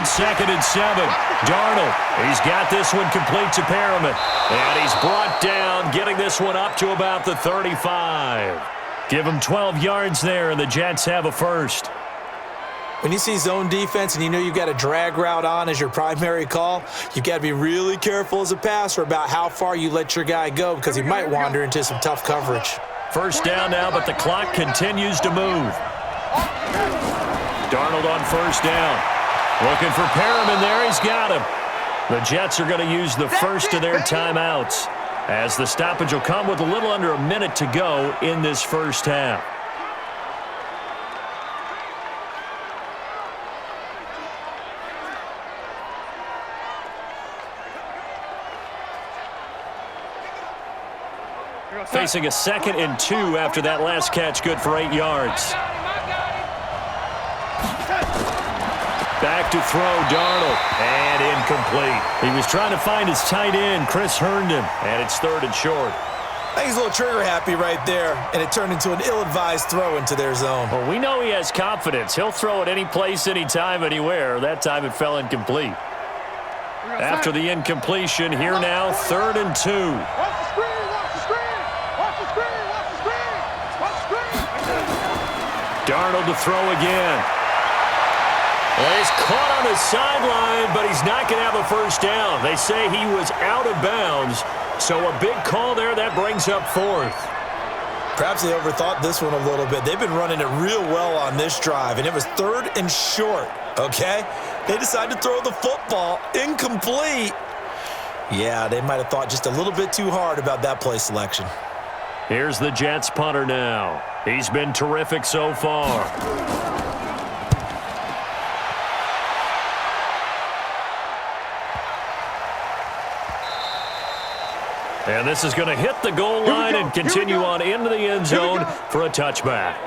2nd and 7, Darnold. He's got this one complete to Perriman. And he's brought down, getting this one up to about the 35. Give him 12 yards there, and the Jets have a first. When you see zone defense and you know you've got a drag route on as your primary call, you've got to be really careful as a passer about how far you let your guy go because he might wander into some tough coverage. First down now, but the clock continues to move. Darnold on first down. Looking for Perriman there. He's got him. The Jets are going to use the first of their timeouts as the stoppage will come with a little under a minute to go in this first half. Facing a 2nd and 2 after that last catch, good for 8 yards. Back to throw, Darnold, and incomplete. He was trying to find his tight end, Chris Herndon, and it's 3rd and short. I think he's a little trigger happy right there, and it turned into an ill-advised throw into their zone. Well, we know he has confidence. He'll throw it any place, anytime, anywhere. That time it fell incomplete. After the incompletion, here now, 3rd and 2. Darnold to throw again. Well, he's caught on the sideline, but he's not going to have a first down. They say he was out of bounds, so a big call there. That brings up 4th. Perhaps they overthought this one a little bit. They've been running it real well on this drive, and it was 3rd and short, okay? They decided to throw the football incomplete. Yeah, they might have thought just a little bit too hard about that play selection. Here's the Jets punter now. He's been terrific so far. And this is going to hit the goal line and continue on into the end zone for a touchback.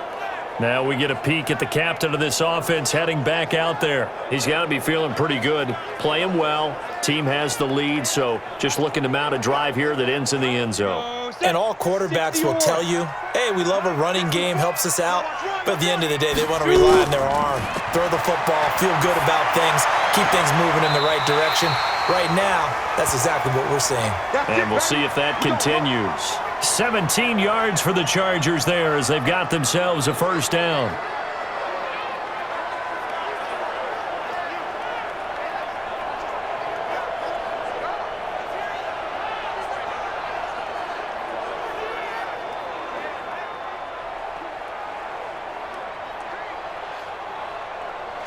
Now we get a peek at the captain of this offense heading back out there. He's got to be feeling pretty good, playing well. Team has the lead, so just looking to mount a drive here that ends in the end zone. And all quarterbacks will tell you, hey, we love a running game, helps us out. But at the end of the day, they want to rely on their arm, throw the football, feel good about things, keep things moving in the right direction. Right now, that's exactly what we're seeing. And we'll see if that continues. 17 yards for the Chargers there as they've got themselves a first down.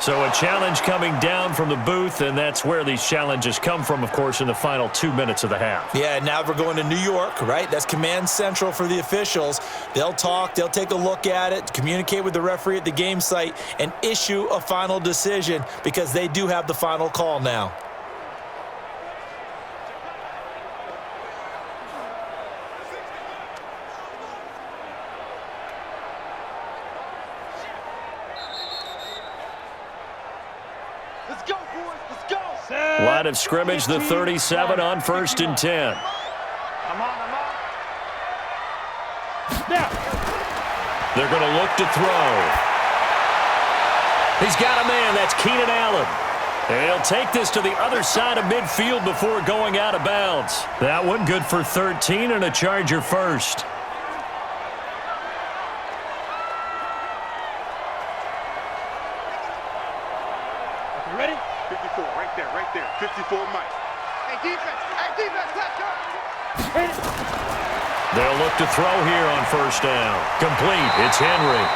So a challenge coming down from the booth, and that's where these challenges come from, of course, in the final 2 minutes of the half. Yeah, now we're going to New York, right? That's command central for the officials. They'll talk, they'll take a look at it, communicate with the referee at the game site, and issue a final decision because they do have the final call now. Line of scrimmage, the 37 on 1st and 10. I'm on. Now. They're going to look to throw. He's got a man. That's Keenan Allen. And he'll take this to the other side of midfield before going out of bounds. That one good for 13 and a Charger first. You ready? 54, right there. 54, Mike. Hey, defense, let's go. Hit it. They'll look to throw here on 1st down. Complete. It's Henry.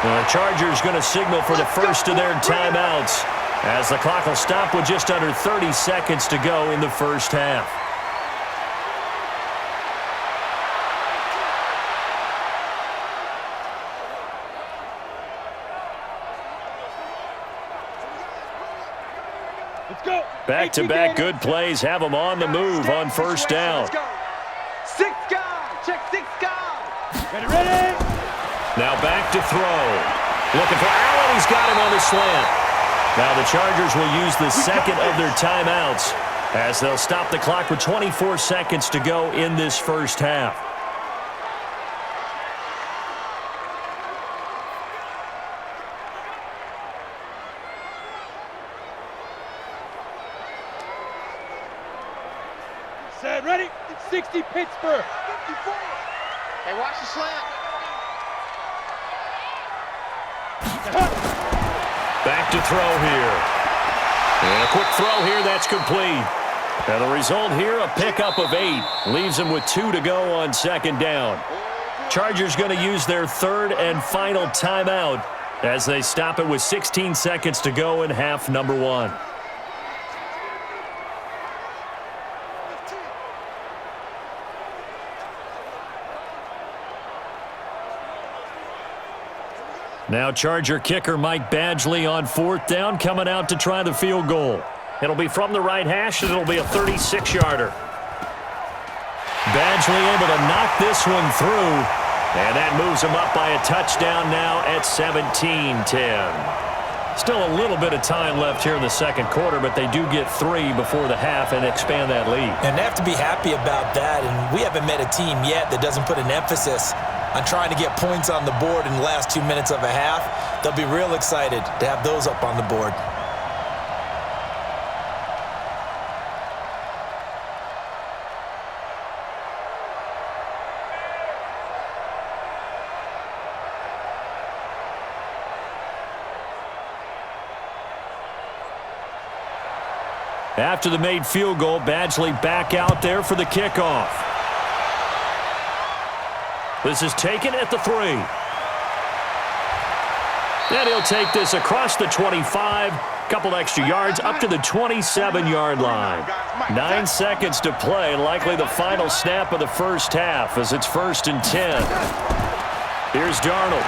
The Chargers going to signal for the first of their timeouts as the clock will stop with just under 30 seconds to go in the first half. Let's go. Back-to-back good plays have them on the move on 1st down. Let's go. 6 guys. Check 6 guys. Ready. Now back to throw. Looking for Allen. He's got him on the slant. Now the Chargers will use the second of their timeouts as they'll stop the clock with 24 seconds to go in this first half. Set. Ready. 60 Pittsburgh. 54. Hey, watch the slant. Back to throw here. And a quick throw here, that's complete. And the result here, a pickup of 8. Leaves them with 2 to go on 2nd down. Chargers going to use their 3rd and final timeout as they stop it with 16 seconds to go in half number 1. Now Charger kicker Mike Badgley on 4th down, coming out to try the field goal. It'll be from the right hash, and it'll be a 36-yarder. Badgley able to knock this one through, and that moves him up by a touchdown now at 17-10. Still a little bit of time left here in the 2nd quarter, but they do get 3 before the half and expand that lead. And they have to be happy about that, and we haven't met a team yet that doesn't put an emphasis on trying to get points on the board in the last 2 minutes of a half. They'll be real excited to have those up on the board. After the made field goal, Badgley back out there for the kickoff. This is taken at the 3. And he'll take this across the 25, couple extra yards up to the 27-yard line. 9 seconds to play, likely the final snap of the first half as it's 1st and 10. Here's Darnold.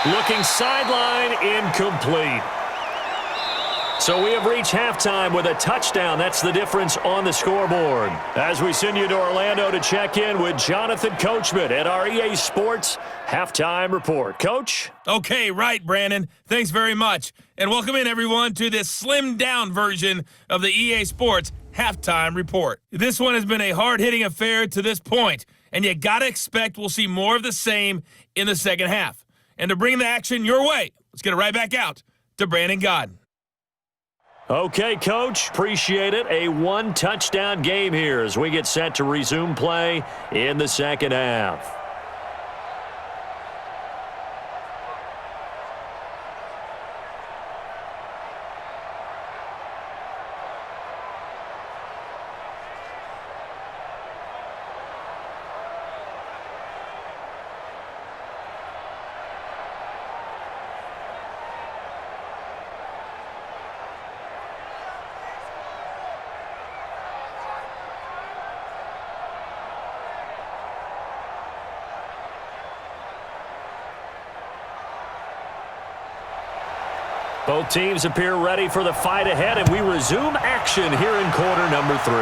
Looking sideline, incomplete. So we have reached halftime with a touchdown. That's the difference on the scoreboard. As we send you to Orlando to check in with Jonathan Coachman at our EA Sports Halftime Report. Coach? Okay, right, Brandon. Thanks very much. And welcome in, everyone, to this slimmed-down version of the EA Sports Halftime Report. This one has been a hard-hitting affair to this point, and you got to expect we'll see more of the same in the second half. And to bring the action your way, let's get it right back out to Brandon Godden. Okay, Coach, appreciate it. A 1-touchdown game here as we get set to resume play in the second half. Both teams appear ready for the fight ahead, and we resume action here in quarter number 3.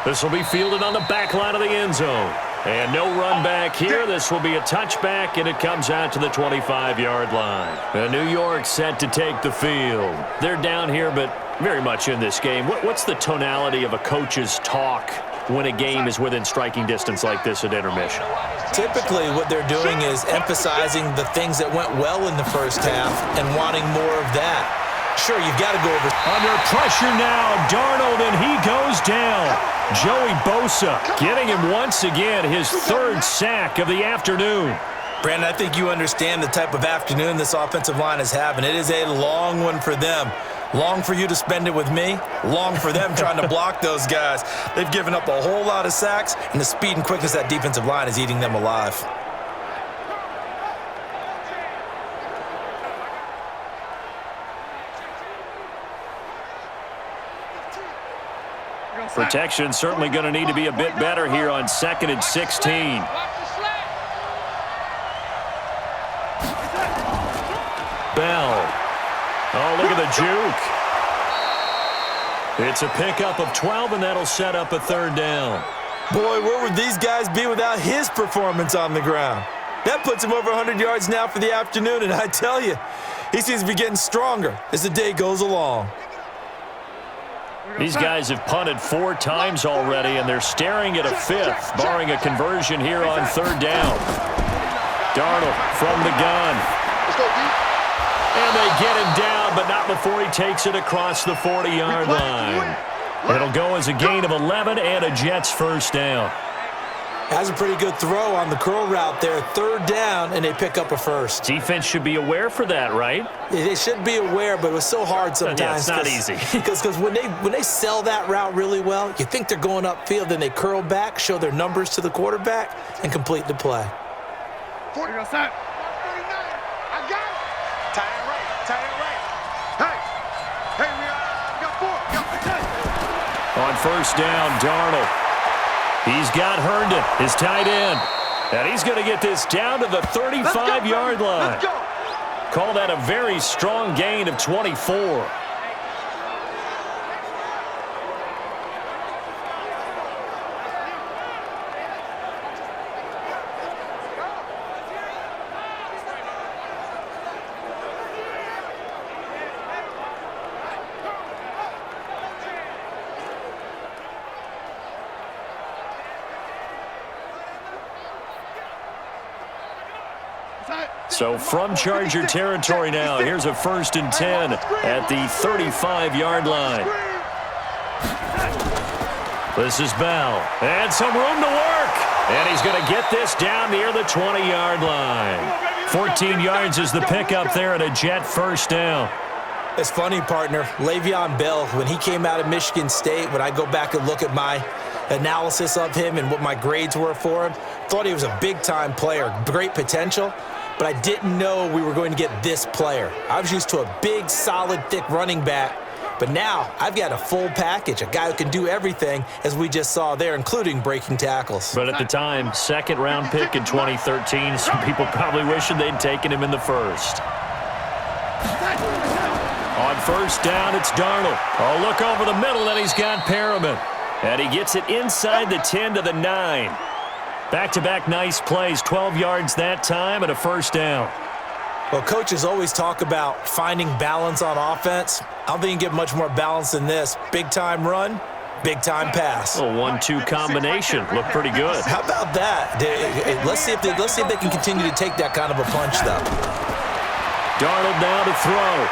This will be fielded on the back line of the end zone. And no run back here. This will be a touchback, and it comes out to the 25-yard line. New York set to take the field. They're down here, but very much in this game. What's the tonality of a coach's talk when a game is within striking distance like this at intermission? Typically, what they're doing is emphasizing the things that went well in the first half and wanting more of that. Sure, you've got to go over. Under pressure now, Darnold, and he goes down. Joey Bosa getting him once again, his third sack of the afternoon. Brandon, I think you understand the type of afternoon this offensive line is having. It is a long one for them. Long for you to spend it with me. Long for them trying to block those guys. They've given up a whole lot of sacks, and the speed and quickness of that defensive line is eating them alive. Protection certainly going to need to be a bit better here on 2nd and 16. Bell. Oh, look at the juke. It's a pickup of 12, and that'll set up a third down. Boy, where would these guys be without his performance on the ground? That puts him over 100 yards now for the afternoon, and I tell you, he seems to be getting stronger as the day goes along. These guys have punted 4 times already, and they're staring at a 5th, barring a conversion here on 3rd down. Darnold from the gun. And they get him down, but not before he takes it across the 40-yard line. It'll go as a gain of 11 and a Jets first down. Has a pretty good throw on the curl route there. 3rd down, and they pick up a first. Defense should be aware for that, right? They should be aware, but it was so hard sometimes. Yeah, it's not easy. Because when they sell that route really well, you think they're going upfield, then they curl back, show their numbers to the quarterback, and complete the play. 40 outside. 49. I got it. Tie it right. Tie it right. Hey, we got 4. On first down, Darnold. He's got Herndon, his tight end. And he's going to get this down to the 35-yard line. Let's go. Call that a very strong gain of 24. So from Charger territory now, here's a 1st and 10 at the 35-yard line. This is Bell. And some room to work. And he's going to get this down near the 20-yard line. 14 yards is the pickup there and a Jet first down. It's funny, partner. Le'Veon Bell, when he came out of Michigan State, when I go back and look at my analysis of him and what my grades were for him, thought he was a big-time player, great potential. But I didn't know we were going to get this player. I was used to a big, solid, thick running back. But now I've got a full package, a guy who can do everything, as we just saw there, including breaking tackles. But at the time, 2nd-round pick in 2013, some people probably wishing they'd taken him in the 1st. On first down, it's Darnold. Oh, look over the middle, and he's got Perriman. And he gets it inside the 10 to the 9. Back-to-back nice plays, 12 yards that time and a first down. Well, coaches always talk about finding balance on offense. I don't think you can get much more balance than this. Big-time run, big-time pass. A 1-2 combination. Looked pretty good. How about that? Let's see if they can continue to take that kind of a punch, though. Darnold now to throw.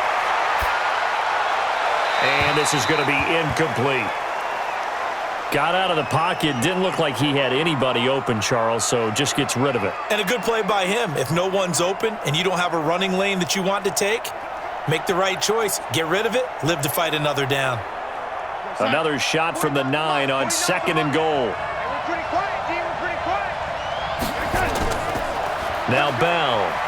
And this is going to be incomplete. Got out of the pocket. Didn't look like he had anybody open, Charles, so just gets rid of it. And a good play by him. If no one's open and you don't have a running lane that you want to take, make the right choice. Get rid of it. Live to fight another down. Another shot from the 9 on 2nd and goal. We're pretty quiet, D. We're pretty quiet. Now Bell.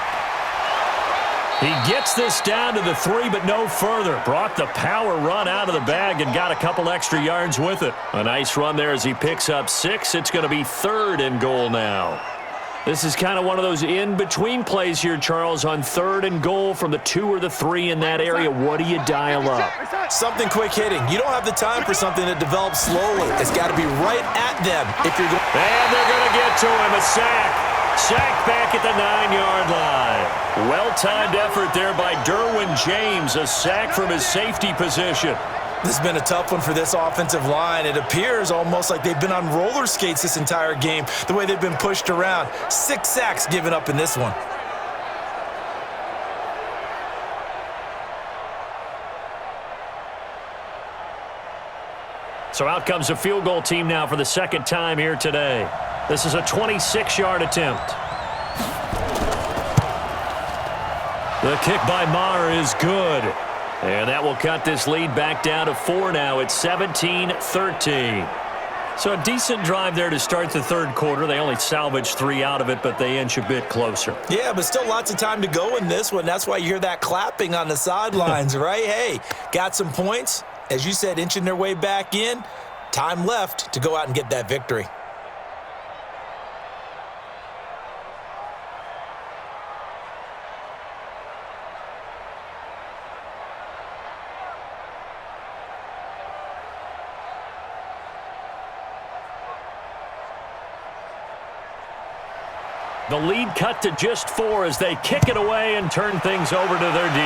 He gets this down to the 3, but no further. Brought the power run out of the bag and got a couple extra yards with it. A nice run there as he picks up 6. It's going to be 3rd and goal now. This is kind of one of those in-between plays here, Charles, on 3rd and goal from the 2 or the 3 in that area. What do you dial up? Something quick hitting. You don't have the time for something that develops slowly. It's got to be right at them. If you're going. And they're going to get to him. A sack. Sack back at the 9-yard line. Well-timed effort there by Derwin James. A sack from his safety position. This has been a tough one for this offensive line. It appears almost like they've been on roller skates this entire game, the way they've been pushed around. 6 sacks given up in this one. So out comes a field goal team now for the 2nd time here today. This is a 26-yard attempt. The kick by Maher is good. And that will cut this lead back down to 4 now. It's 17-13. So a decent drive there to start the 3rd quarter. They only salvaged 3 out of it, but they inch a bit closer. Yeah, but still lots of time to go in this one. That's why you hear that clapping on the sidelines, right? Hey, got some points. As you said, inching their way back in. Time left to go out and get that victory. The lead cut to just 4 as they kick it away and turn things over to their D.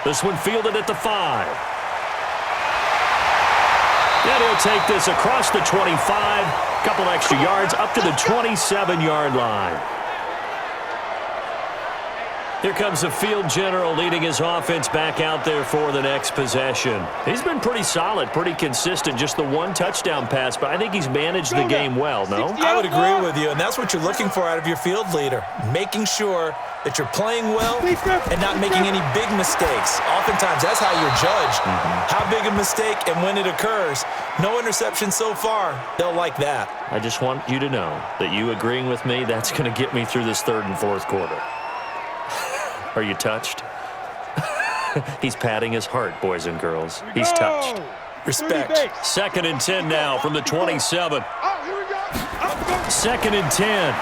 This one fielded at the 5. And he'll take this across the 25. Couple extra yards up to the 27-yard line. Here comes the field general leading his offense back out there for the next possession. He's been pretty solid, pretty consistent, just the 1 touchdown pass, but I think he's managed the game well, no? I would agree with you, and that's what you're looking for out of your field leader, making sure that you're playing well and not making any big mistakes. Oftentimes, that's how you're judged. How big a mistake and when it occurs. No interception so far. They'll like that. I just want you to know that you agreeing with me, that's going to get me through this 3rd and 4th quarter. Are you touched? He's patting his heart, boys and girls. He's touched. Respect. 2nd and 10 now from the 27. 2nd and 10.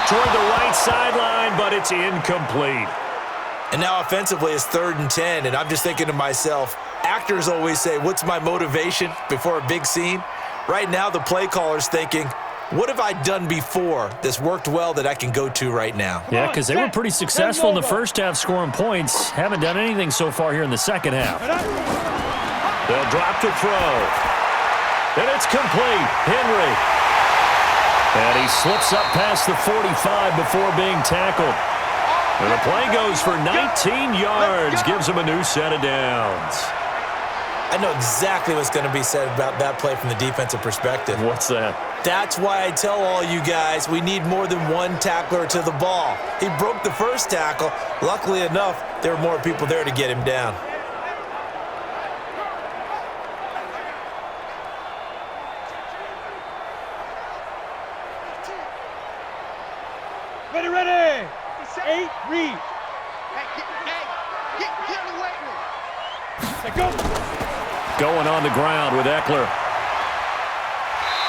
Toward the right sideline, but it's incomplete. And now offensively it's 3rd and 10, and I'm just thinking to myself, actors always say, what's my motivation before a big scene? Right now the play caller's thinking, what have I done before that's worked well that I can go to right now? Yeah, because they were pretty successful in the first half scoring points. Haven't done anything so far here in the second half. They'll drop to throw. And it's complete. Henry. And he slips up past the 45 before being tackled. And the play goes for 19 yards. Gives him a new set of downs. I know exactly what's going to be said about that play from the defensive perspective. What's that? That's why I tell all you guys we need more than 1 tackler to the ball. He broke the first tackle. Luckily enough, there were more people there to get him down. Ready. 8, read. Get in the weight room. Go. Going on the ground with Eckler.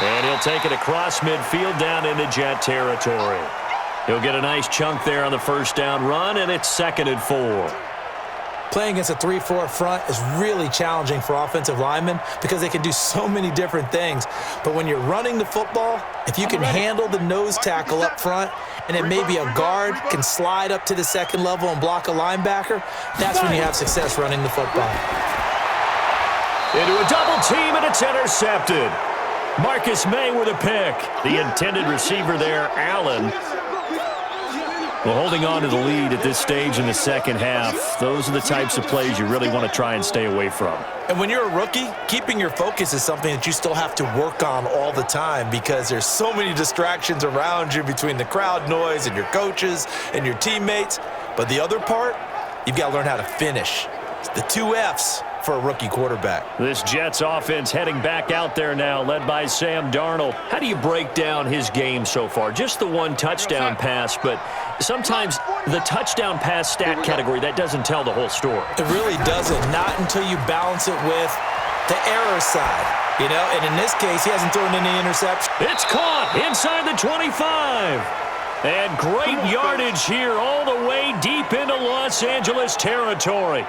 And he'll take it across midfield down into Jet territory. He'll get a nice chunk there on the first down run, and it's 2nd and 4. Playing against a 3-4 front is really challenging for offensive linemen because they can do so many different things. But when you're running the football, if you can handle the nose tackle up front, and then maybe a guard can slide up to the 2nd level and block a linebacker, that's when you have success running the football. Into a double team, and it's intercepted. Marcus May with a pick. The intended receiver there, Allen. Well, holding on to the lead at this stage in the second half, those are the types of plays you really want to try and stay away from. And when you're a rookie, keeping your focus is something that you still have to work on all the time because there's so many distractions around you between the crowd noise and your coaches and your teammates. But the other part, you've got to learn how to finish. It's the 2 F's for a rookie quarterback. This Jets offense heading back out there now, led by Sam Darnold. How do you break down his game so far? Just the 1 touchdown pass, but sometimes the touchdown pass stat category, that doesn't tell the whole story. It really doesn't. Not until you balance it with the error side, you know, and in this case, he hasn't thrown any interception. It's caught inside the 25. And great yardage here all the way deep into Los Angeles territory.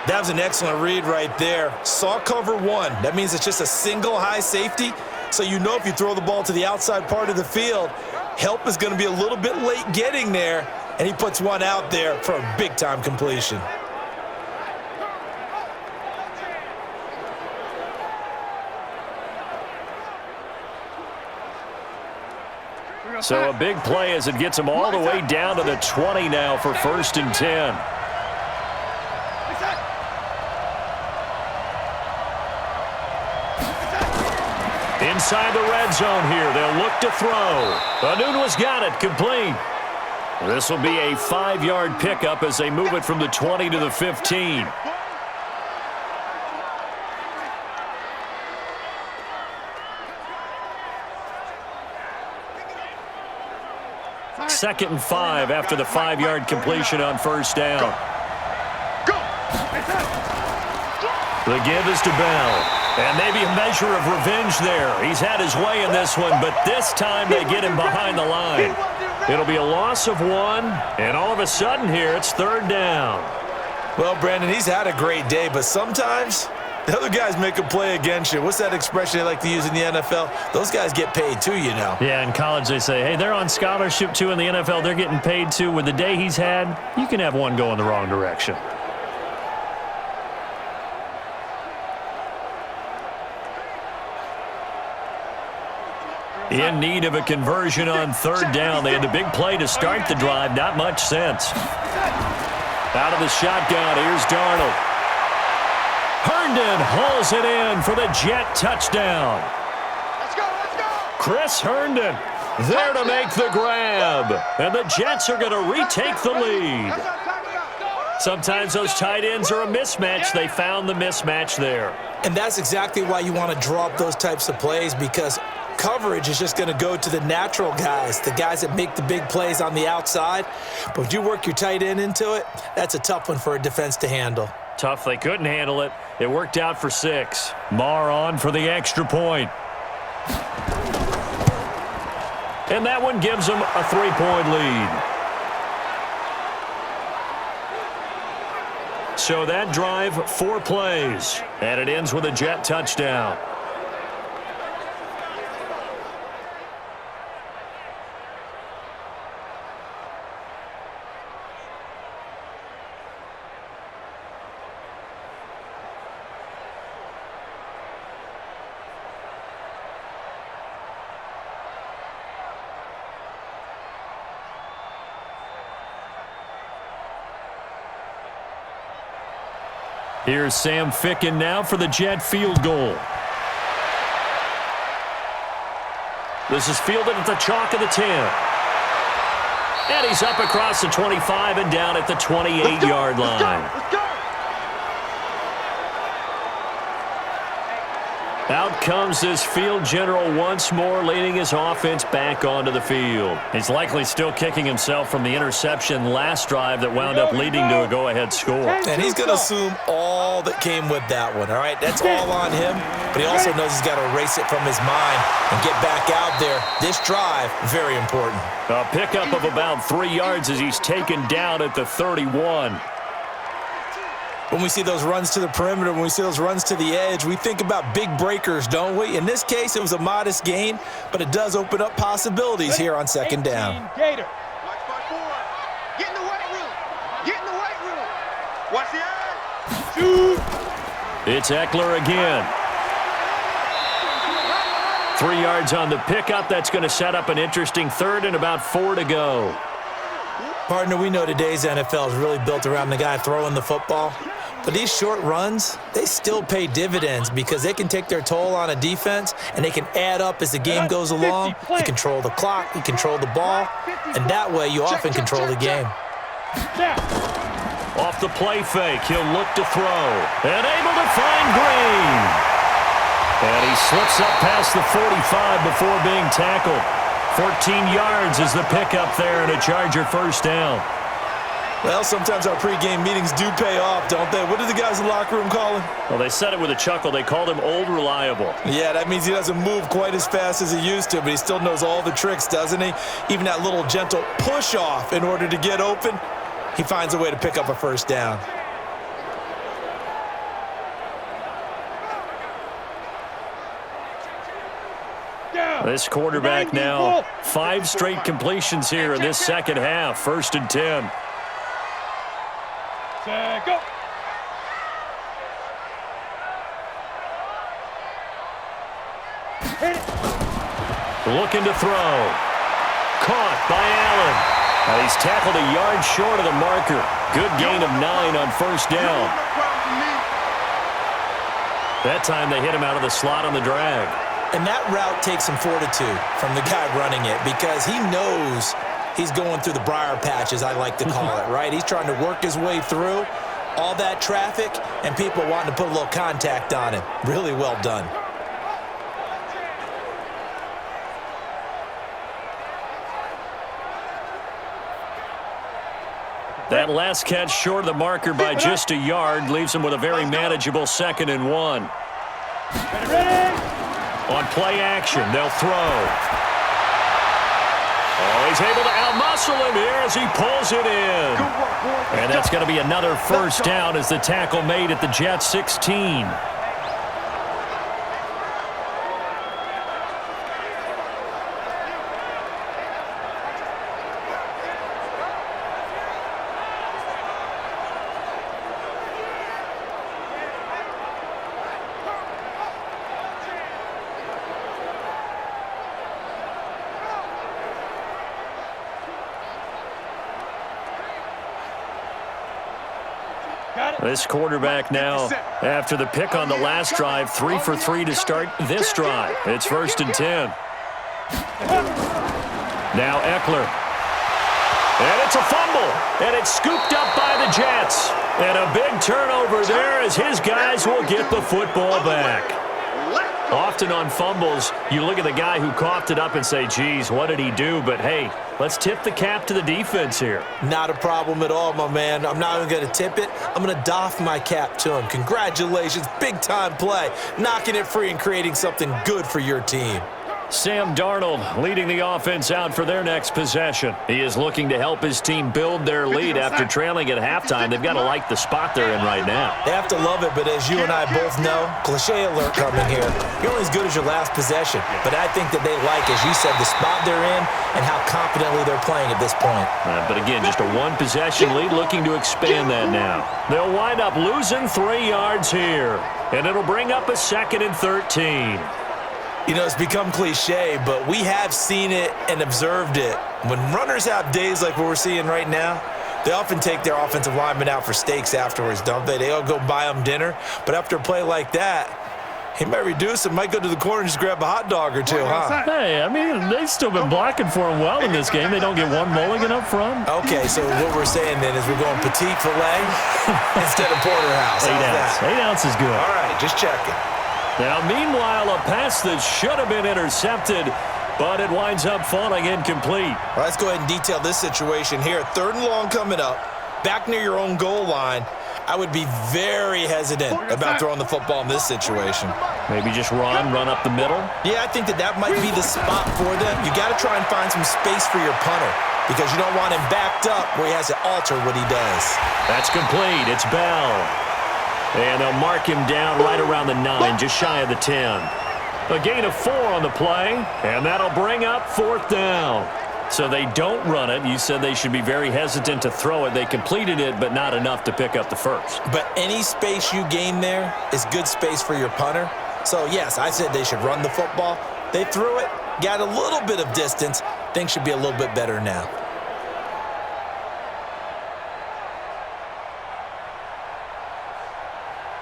That was an excellent read right there. Saw cover one. That means it's just a single high safety. So you know if you throw the ball to the outside part of the field, help is going to be a little bit late getting there. And he puts one out there for a big-time completion. So a big play as it gets him all the way down to the 20 now for 1st and 10. Inside the red zone here. They'll look to throw. Anunua's got it. Complete. This will be a 5-yard pickup as they move it from the 20 to the 15. Second and 5 after the 5-yard completion on 1st down. The give is to Bell. And maybe a measure of revenge there. He's had his way in this one, but this time they get him behind the line. It'll be a loss of 1, and all of a sudden here, it's 3rd down. Well, Brandon, he's had a great day, but sometimes the other guys make a play against you. What's that expression they like to use in the NFL? Those guys get paid too, you know. Yeah, in college they say, hey, they're on scholarship too. In the NFL, they're getting paid too. With the day he's had, you can have one go in the wrong direction. In need of a conversion on 3rd down. They had the big play to start the drive. Not much sense. Out of the shotgun, here's Darnold. Herndon hauls it in for the Jet touchdown. Let's go, let's go. Chris Herndon there to make the grab. And the Jets are going to retake the lead. Sometimes those tight ends are a mismatch. They found the mismatch there. And that's exactly why you want to draw up those types of plays, because coverage is just going to go to the natural guys, the guys that make the big plays on the outside. But if you work your tight end into it, that's a tough one for a defense to handle. Tough. They couldn't handle it. It worked out for 6. Marr on for the extra point. And that one gives them a 3-point lead. So that drive, 4 plays. And it ends with a Jet touchdown. Here's Sam Ficken now for the Jet field goal. This is fielded at the chalk of the 10. And he's up across the 25 and down at the 28-yard line. Let's go. Out comes this field general once more, leading his offense back onto the field. He's likely still kicking himself from the interception last drive that wound up leading to a go-ahead score. And he's going to assume all that came with that one, all right? That's all on him, but he also knows he's got to erase it from his mind and get back out there. This drive, very important. A pickup of about 3 yards as he's taken down at the 31. When we see those runs to the perimeter, when we see those runs to the edge, we think about big breakers, don't we? In this case, it was a modest gain, but it does open up possibilities here on 2nd down. Gator. Watch my board. Get in the weight room. Get in the weight room. Watch the eye. Shoot. It's Eckler again. 3 yards on the pickup. That's going to set up an interesting 3rd and about 4 to go. Partner, we know today's NFL is really built around the guy throwing the football. But these short runs, they still pay dividends because they can take their toll on a defense and they can add up as the game goes along. You control the clock, you control the ball, and that way you often control the game. Off the play fake, he'll look to throw. And able to find Green. And he slips up past the 45 before being tackled. 14 yards is the pickup there and a Charger 1st down. Well, sometimes our pregame meetings do pay off, don't they? What do the guys in the locker room call him? Well, they said it with a chuckle. They called him Old Reliable. Yeah, that means he doesn't move quite as fast as he used to, but he still knows all the tricks, doesn't he? Even that little gentle push-off in order to get open, he finds a way to pick up a first down. This quarterback now, 5 straight completions here in this second half. 1st and 10. Go. Looking to throw. Caught by Allen. He's tackled a yard short of the marker. Good gain of 9 on 1st down. That time they hit him out of the slot on the drag. And that route takes some fortitude from the guy running it because he knows he's going through the briar patch, as I like to call it, right? He's trying to work his way through all that traffic and people wanting to put a little contact on him. Really well done. That last catch short of the marker by just a yard leaves him with a very manageable 2nd and 1. On play action, they'll throw. Oh, he's able to outmuscle him here as he pulls it in. And that's going to be another first down as the tackle made at the Jets 16. This quarterback now, after the pick on the last drive, 3 for 3 to start this drive. It's 1st and 10. Now Eckler. And it's a fumble. And it's scooped up by the Jets. And a big turnover there as his guys will get the football back. Often on fumbles, you look at the guy who coughed it up and say, geez, what did he do? But, hey, let's tip the cap to the defense here. Not a problem at all, my man. I'm not even going to tip it. I'm going to doff my cap to him. Congratulations. Big-time play. Knocking it free and creating something good for your team. Sam Darnold leading the offense out for their next possession. He is looking to help his team build their lead after trailing at halftime. They've got to like the spot they're in right now. They have to love it, but as you and I both know, cliche alert coming here. You're only as good as your last possession. But I think that they like, as you said, the spot they're in and how confidently they're playing at this point. But again, just a 1-possession lead, looking to expand that now. They'll wind up losing 3 yards here, and it'll bring up a 2nd and 13. You know, it's become cliche, but we have seen it and observed it. When runners have days like what we're seeing right now, they often take their offensive linemen out for steaks afterwards, don't they? They all go buy them dinner. But after a play like that, he might reduce it, might go to the corner and just grab a hot dog or two, huh? Hey, I mean, they've still been blocking for him well in this game. They don't get one mulligan up front. Okay, so what we're saying then is we're going petite filet instead of porterhouse. 8 ounce. 8 ounce is good. All right, just checking. Now, meanwhile, a pass that should have been intercepted, but it winds up falling incomplete. Well, let's go ahead and detail this situation here. 3rd and long coming up, back near your own goal line. I would be very hesitant about throwing the football in this situation. Maybe just run up the middle? Yeah, I think that might be the spot for them. You got to try and find some space for your punter because you don't want him backed up where he has to alter what he does. That's complete. It's Bell. And they'll mark him down right around the 9, just shy of the 10. A gain of 4 on the play, and that'll bring up 4th down. So they don't run it. You said they should be very hesitant to throw it. They completed it, but not enough to pick up the first. But any space you gain there is good space for your punter. So, yes, I said they should run the football. They threw it, got a little bit of distance. Things should be a little bit better now.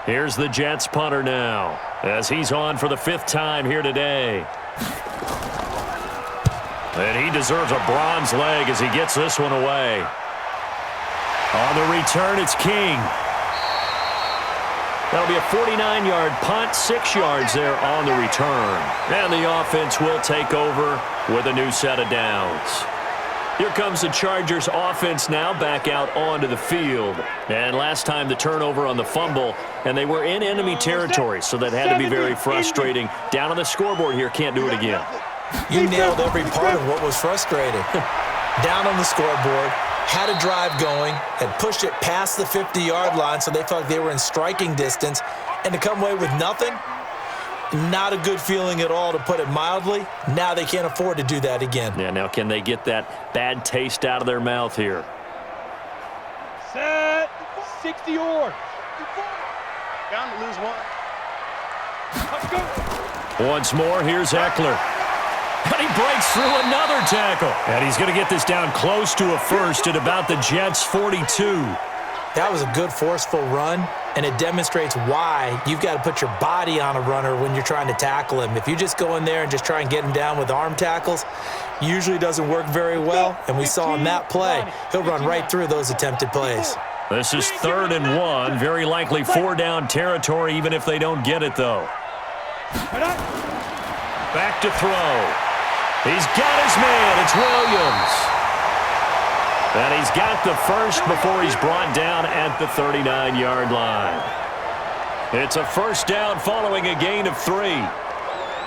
Here's the Jets punter now, as he's on for the 5th time here today. And he deserves a bronze leg as he gets this one away. On the return, it's King. That'll be a 49-yard punt, 6 yards there on the return. And the offense will take over with a new set of downs. Here comes the Chargers offense now back out onto the field. And last time the turnover on the fumble, and they were in enemy territory, so that had to be very frustrating. Down on the scoreboard here, can't do it again. You nailed every part of what was frustrating. Down on the scoreboard, had a drive going, had pushed it past the 50-yard line so they felt like they were in striking distance, and to come away with nothing, not a good feeling at all, to put it mildly. Now they can't afford to do that again. Yeah, now can they get that bad taste out of their mouth here? Set. 60 yards. Bound to lose one. Let's go. Once more, here's Eckler. And he breaks through another tackle. And he's going to get this down close to a first at about the Jets' 42. That was a good, forceful run, and it demonstrates why you've got to put your body on a runner when you're trying to tackle him. If you just go in there and just try and get him down with arm tackles, usually doesn't work very well, and we saw in that play, he'll run right through those attempted plays. This is 3rd and 1, very likely 4-down territory, even if they don't get it, though. Back to throw. He's got his man. It's Williams. And he's got the first before he's brought down at the 39-yard line. It's a first down following a gain of 3.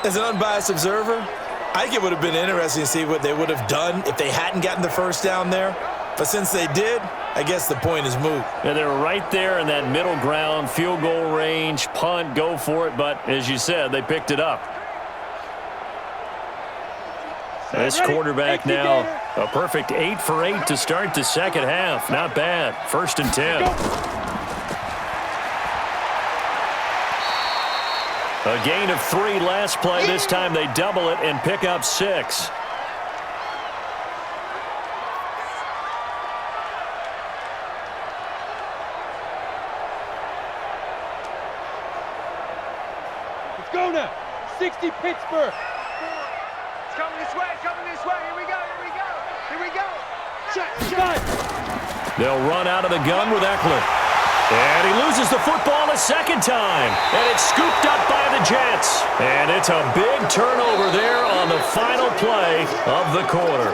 As an unbiased observer, I think it would have been interesting to see what they would have done if they hadn't gotten the first down there. But since they did, I guess the point is moot. And they're right there in that middle ground, field goal range, punt, go for it. But as you said, they picked it up. This quarterback now, a perfect 8 for 8 to start the second half. Not bad. 1st and 10. A gain of 3 last play. This time they double it and pick up 6. Let's go now. 60 Pittsburgh. It's coming this way, Here we go. Shot. They'll run out of the gun with Eckler. And he loses the football a second time. And it's scooped up by the Jets. And it's a big turnover there on the final play of the quarter.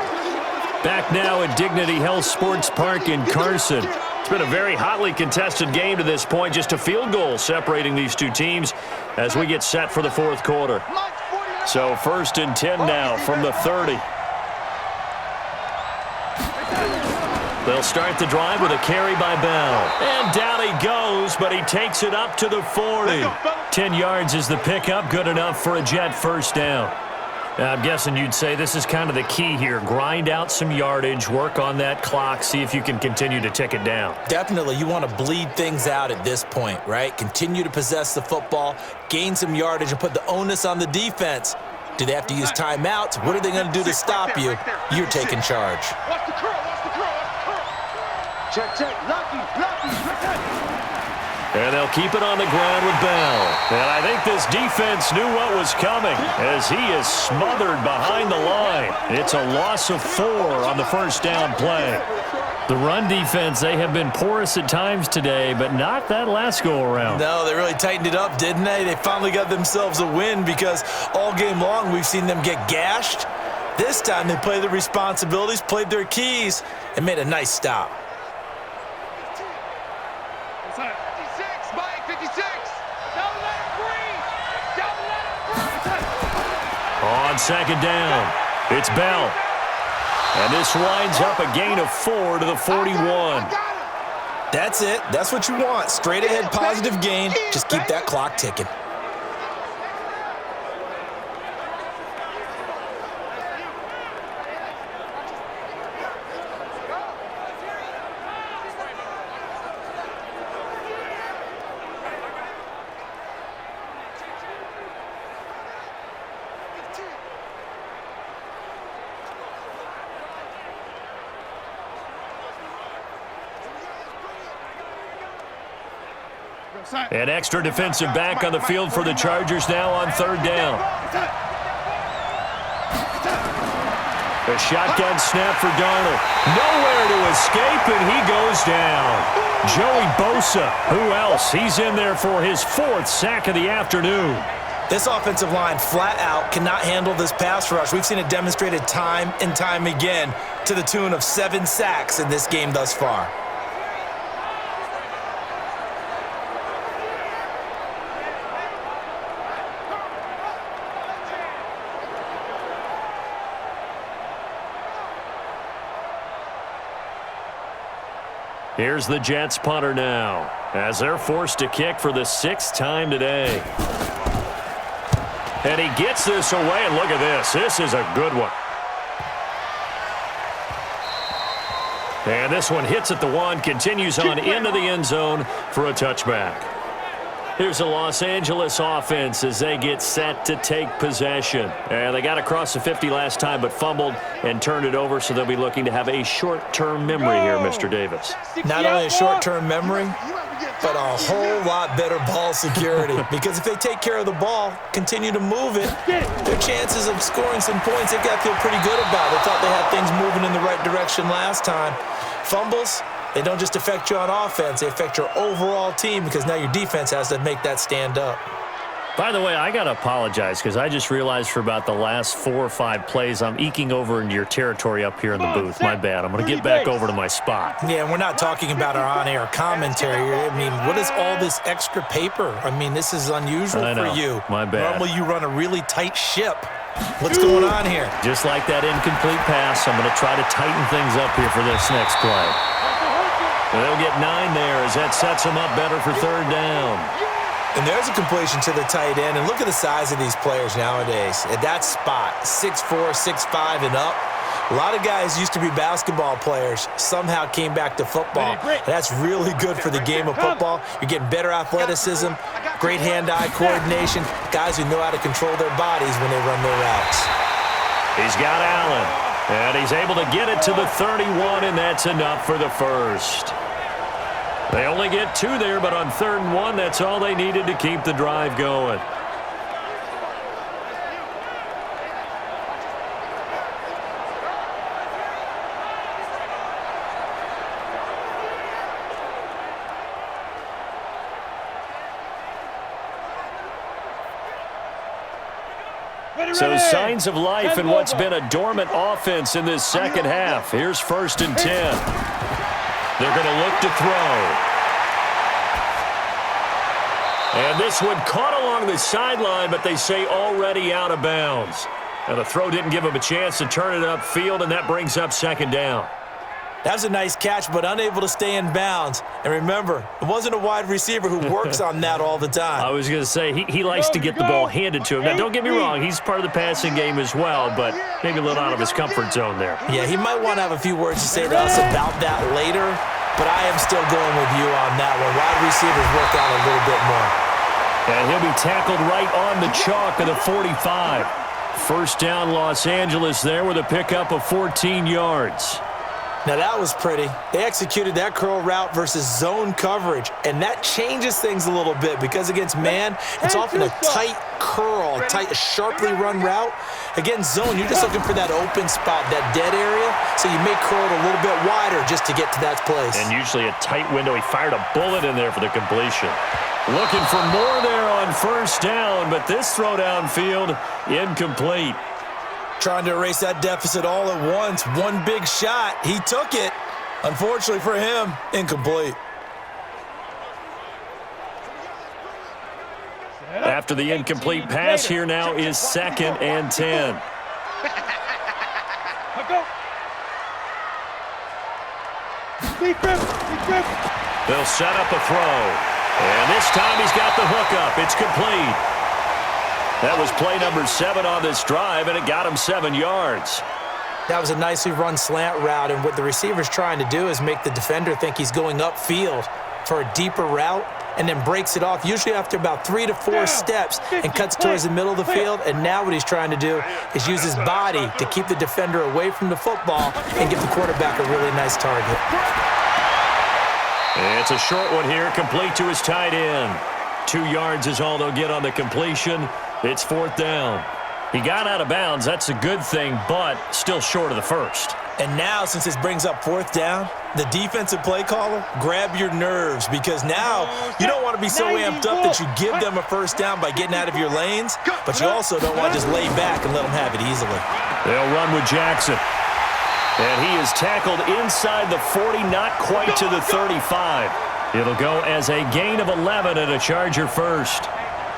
Back now at Dignity Health Sports Park in Carson. It's been a very hotly contested game to this point. Just a field goal separating these two teams as we get set for the 4th quarter. So 1st and 10 now from the 30. They'll start the drive with a carry by Bell. And down he goes, but he takes it up to the 40. 10 yards is the pickup, good enough for a Jet first down. I'm guessing you'd say this is kind of the key here. Grind out some yardage, work on that clock, see if you can continue to tick it down. Definitely, you want to bleed things out at this point, right? Continue to possess the football, gain some yardage, and put the onus on the defense. Do they have to use timeouts? What are they going to do to stop you? You're taking charge. Watch the curl. Check. Lucky. And they'll keep it on the ground with Bell. And I think this defense knew what was coming as he is smothered behind the line. It's a loss of 4 on the first down play. The run defense, they have been porous at times today, but not that last go-around. No, they really tightened it up, didn't they? They finally got themselves a win because all game long we've seen them get gashed. This time they played their responsibilities, played their keys, and made a nice stop. 56, Mike, 56. On second down, it's Bell. And this winds up a gain of 4 to the 41. That's it. That's what you want. Straight ahead positive gain. Just keep that clock ticking. An extra defensive back on the field for the Chargers now on 3rd down. A shotgun snap for Darnold. Nowhere to escape, and he goes down. Joey Bosa, who else? He's in there for his 4th sack of the afternoon. This offensive line flat out cannot handle this pass rush. We've seen it demonstrated time and time again to the tune of 7 sacks in this game thus far. Here's the Jets punter now, as they're forced to kick for the 6th time today. And he gets this away, and look at this. This is a good one. And this one hits at the 1, continues on into the end zone for a touchback. Here's the Los Angeles offense as they get set to take possession. And they got across the 50 last time but fumbled and turned it over, so they'll be looking to have a short-term memory here, Mr. Davis. Not only a short-term memory, but a whole lot better ball security. Because if they take care of the ball, continue to move it, their chances of scoring some points, they've got to feel pretty good about. They thought they had things moving in the right direction last time. Fumbles, they don't just affect you on offense, they affect your overall team because now your defense has to make that stand up. By the way, I got to apologize because I just realized for about the last 4 or 5 plays, I'm eking over into your territory up here in the booth. My bad. I'm going to get back over to my spot. Yeah, we're not talking about our on-air commentary. I mean, what is all this extra paper? I mean, this is unusual for you. My bad. Normally you run a really tight ship. What's going on here? Just like that incomplete pass, I'm going to try to tighten things up here for this next play. They'll get 9 there as that sets them up better for 3rd down. And there's a completion to the tight end. And look at the size of these players nowadays. At that spot, 6'4", 6'5", and up. A lot of guys used to be basketball players, somehow came back to football. And that's really good for the game of football. You're getting better athleticism, great hand-eye coordination, guys who know how to control their bodies when they run their routes. He's got Allen, and he's able to get it to the 31, and that's enough for the first. They only get 2 there, but on 3rd and 1, that's all they needed to keep the drive going. So signs of life in what's been a dormant offense in this second half. Here's 1st and 10. They're going to look to throw. And this one caught along the sideline, but they say already out of bounds. And the throw didn't give him a chance to turn it upfield, and that brings up 2nd down. That was a nice catch, but unable to stay in bounds. And remember, it wasn't a wide receiver who works on that all the time. I was going to say, he likes to get the ball handed to him. Now, don't get me wrong, he's part of the passing game as well, but maybe a little out of his comfort zone there. Yeah, he might want to have a few words to say to us about that later, but I am still going with you on that one. Wide receivers work out a little bit more. And he'll be tackled right on the chalk of the 45. 1st down, Los Angeles there with a pickup of 14 yards. Now that was pretty. They executed that curl route versus zone coverage, and that changes things a little bit because against man, it's often a tight curl, tight, sharply run route. Against zone, you're just looking for that open spot, that dead area, so you may curl it a little bit wider just to get to that place. And usually a tight window. He fired a bullet in there for the completion. Looking for more there on 1st down, but this throw downfield, incomplete. Trying to erase that deficit all at once. One big shot. He took it. Unfortunately for him, incomplete. After the incomplete pass, here now is 2nd and 10. They'll set up a throw. And this time he's got the hookup. It's complete. That was play number 7 on this drive, and it got him 7 yards. That was a nicely run slant route, and what the receiver's trying to do is make the defender think he's going upfield for a deeper route and then breaks it off, usually after about 3 to 4 steps, and cuts towards the middle of the field. And now what he's trying to do is use his body to keep the defender away from the football and give the quarterback a really nice target. It's a short one here, complete to his tight end. 2 yards is all they'll get on the completion. It's 4th down. He got out of bounds. That's a good thing, but still short of the first. And now, since this brings up 4th down, the defensive play caller, grab your nerves, because now you don't want to be so amped up that you give them a first down by getting out of your lanes, but you also don't want to just lay back and let them have it easily. They'll run with Jackson. And he is tackled inside the 40, not quite to the 35. It'll go as a gain of 11 and a Charger first.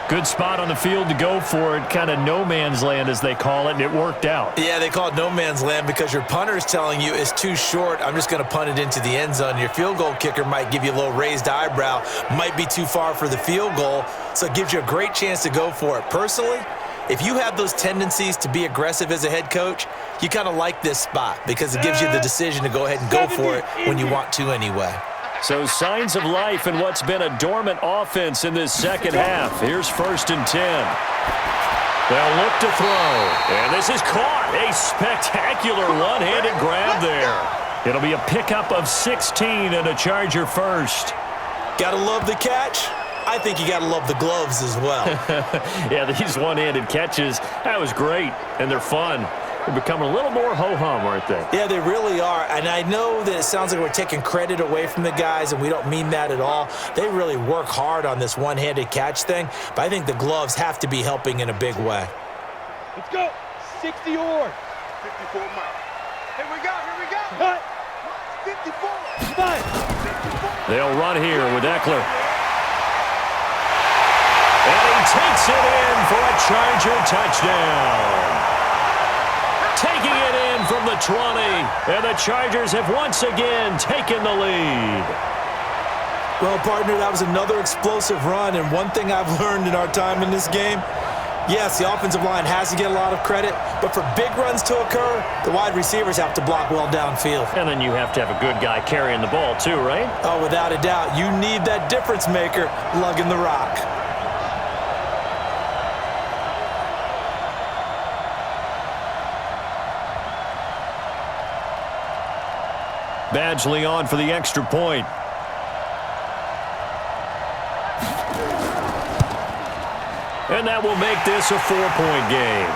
Good spot on the field to go for it, kind of no man's land as they call it, and it worked out. Yeah, they call it no man's land because your punter is telling you it's too short. I'm just going to punt it into the end zone. Your field goal kicker might give you a little raised eyebrow, might be too far for the field goal, so it gives you a great chance to go for it. Personally, if you have those tendencies to be aggressive as a head coach, you kind of like this spot because it gives you the decision to go ahead and go for it when you want to anyway. So signs of life in what's been a dormant offense in this second half. Here's 1st and 10. They'll look to throw. And this is caught. A spectacular one-handed grab there. It'll be a pickup of 16 and a Charger first. Gotta love the catch. I think you gotta love the gloves as well. Yeah, these one-handed catches, that was great, and they're fun. They're becoming a little more ho-hum, aren't they? Yeah, they really are. And I know that it sounds like we're taking credit away from the guys, and we don't mean that at all. They really work hard on this one-handed catch thing, but I think the gloves have to be helping in a big way. Let's go. 60 or 54 Mike. Here we go. cut. 54. Five. They'll run here with Eckler. And he takes it in for a Charger touchdown. Taking it in from the 20, and the Chargers have once again taken the lead. Well, partner, that was another explosive run, and one thing I've learned in our time in this game, yes, the offensive line has to get a lot of credit, but for big runs to occur, the wide receivers have to block well downfield. And then you have to have a good guy carrying the ball too, right? Oh, without a doubt. You need that difference maker lugging the rock. Badgley on for the extra point. And that will make this a 4-point game.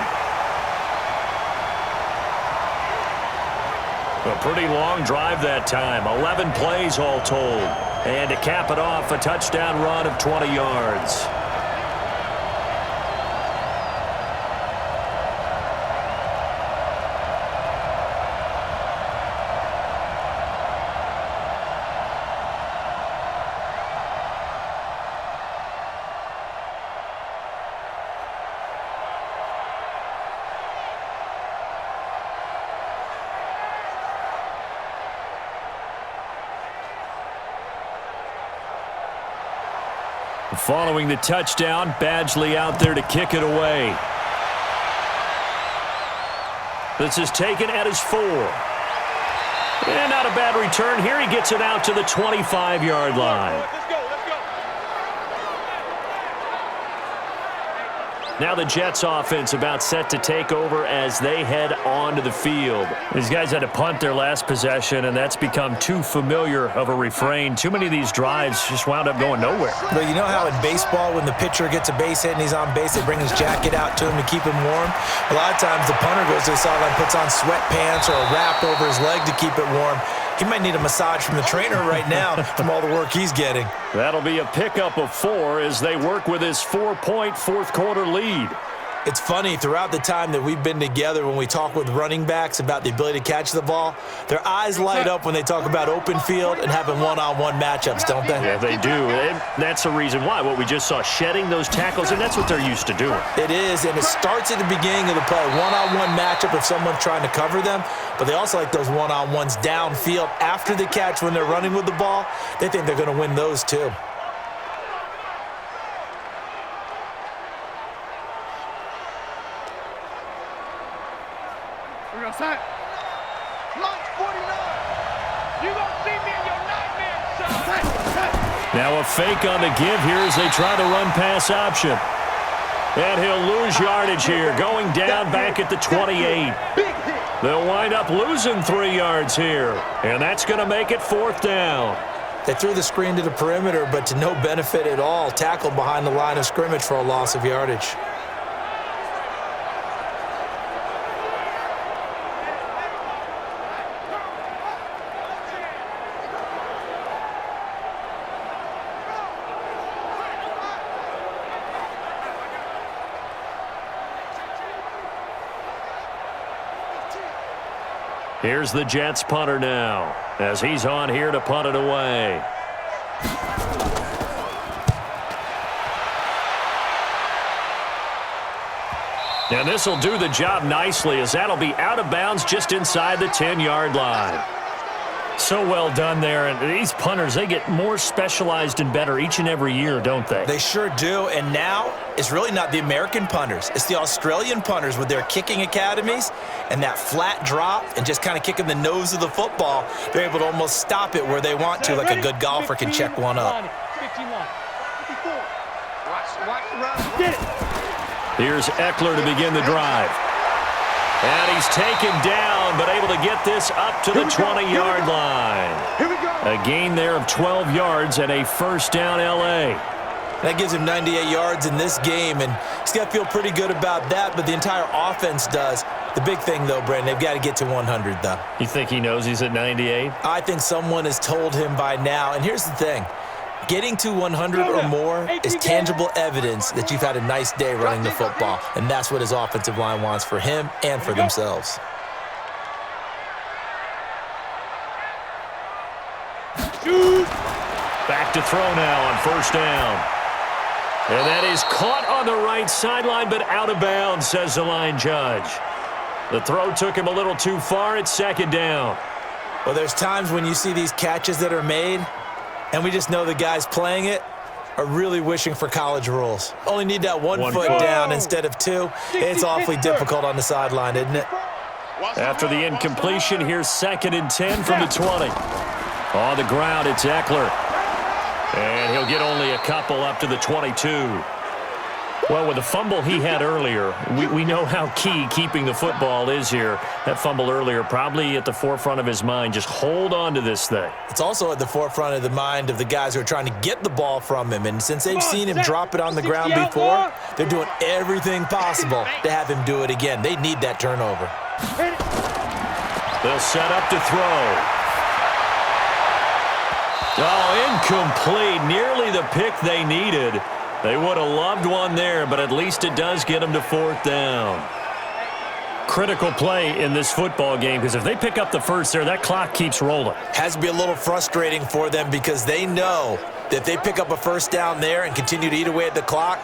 A pretty long drive that time. 11 plays all told. And to cap it off, a touchdown run of 20 yards. Following the touchdown, Badgley out there to kick it away. This is taken at his 4. And not a bad return here. He gets it out to the 25-yard line. Let's go. Now the Jets offense about set to take over as they head onto the field. These guys had to punt their last possession, and that's become too familiar of a refrain. Too many of these drives just wound up going nowhere. But you know how in baseball, when the pitcher gets a base hit and he's on base, they bring his jacket out to him to keep him warm? A lot of times the punter goes to the sideline, puts on sweatpants or a wrap over his leg to keep it warm. He might need a massage from the trainer right now from all the work he's getting. That'll be a pickup of 4 as they work with his 4-point fourth-quarter lead. It's funny, throughout the time that we've been together, when we talk with running backs about the ability to catch the ball, their eyes light up when they talk about open field and having one-on-one matchups, don't they? Yeah, they do. And that's the reason why. What we just saw, shedding those tackles, and that's what they're used to doing. It is, and it starts at the beginning of the play. One-on-one matchup if someone's trying to cover them, but they also like those one-on-ones downfield after the catch when they're running with the ball. They think they're going to win those too. We're gonna set. Launch 49. You gonna see me in your nightmares, son. Now a fake on the give here as they try to run pass option. And he'll lose yardage here, going down back at the 28. They'll wind up losing 3 yards here, and that's going to make it 4th down. They threw the screen to the perimeter, but to no benefit at all. Tackled behind the line of scrimmage for a loss of yardage. Here's the Jets punter now, as he's on here to punt it away. And this will do the job nicely, as that'll be out of bounds just inside the 10-yard line. So well done there. And these punters, they get more specialized and better each and every year, don't they? They sure do. And now it's really not the American punters. It's the Australian punters with their kicking academies and that flat drop and just kind of kicking the nose of the football. They're able to almost stop it where they want to, like a good golfer can check one up. 51. 54. Watch the run. Get it. Here's Eckler to begin the drive. And he's taken down, but able to get this up to the 20-yard line. Here we go. A gain there of 12 yards and a first down L.A. That gives him 98 yards in this game, and he's got to feel pretty good about that, but the entire offense does. The big thing, though, Brandon, they've got to get to 100, though. You think he knows he's at 98? I think someone has told him by now, and here's the thing. Getting to 100 or more is tangible evidence that you've had a nice day running the football, and that's what his offensive line wants for him and for themselves. Back to throw now on first down. And that is caught on the right sideline, but out of bounds, says the line judge. The throw took him a little too far. It's second down. Well, there's times when you see these catches that are made, and we just know the guys playing it are really wishing for college rules. Only need that one foot down instead of two. It's awfully difficult on the sideline, isn't it? After the incompletion, here's 2nd and 10 from the 20. On the ground, it's Eckler. And he'll get only a couple up to the 22. Well, with the fumble he had earlier, we know how key keeping the football is here. That fumble earlier probably at the forefront of his mind. Just hold on to this thing. It's also at the forefront of the mind of the guys who are trying to get the ball from him. And since they've seen him drop it on the ground before, they're doing everything possible to have him do it again. They need that turnover. They'll set up to throw. Oh, incomplete. Nearly the pick they needed. They would have loved one there, but at least it does get them to 4th down. Critical play in this football game, because if they pick up the first there, that clock keeps rolling. Has to be a little frustrating for them because they know that if they pick up a first down there and continue to eat away at the clock,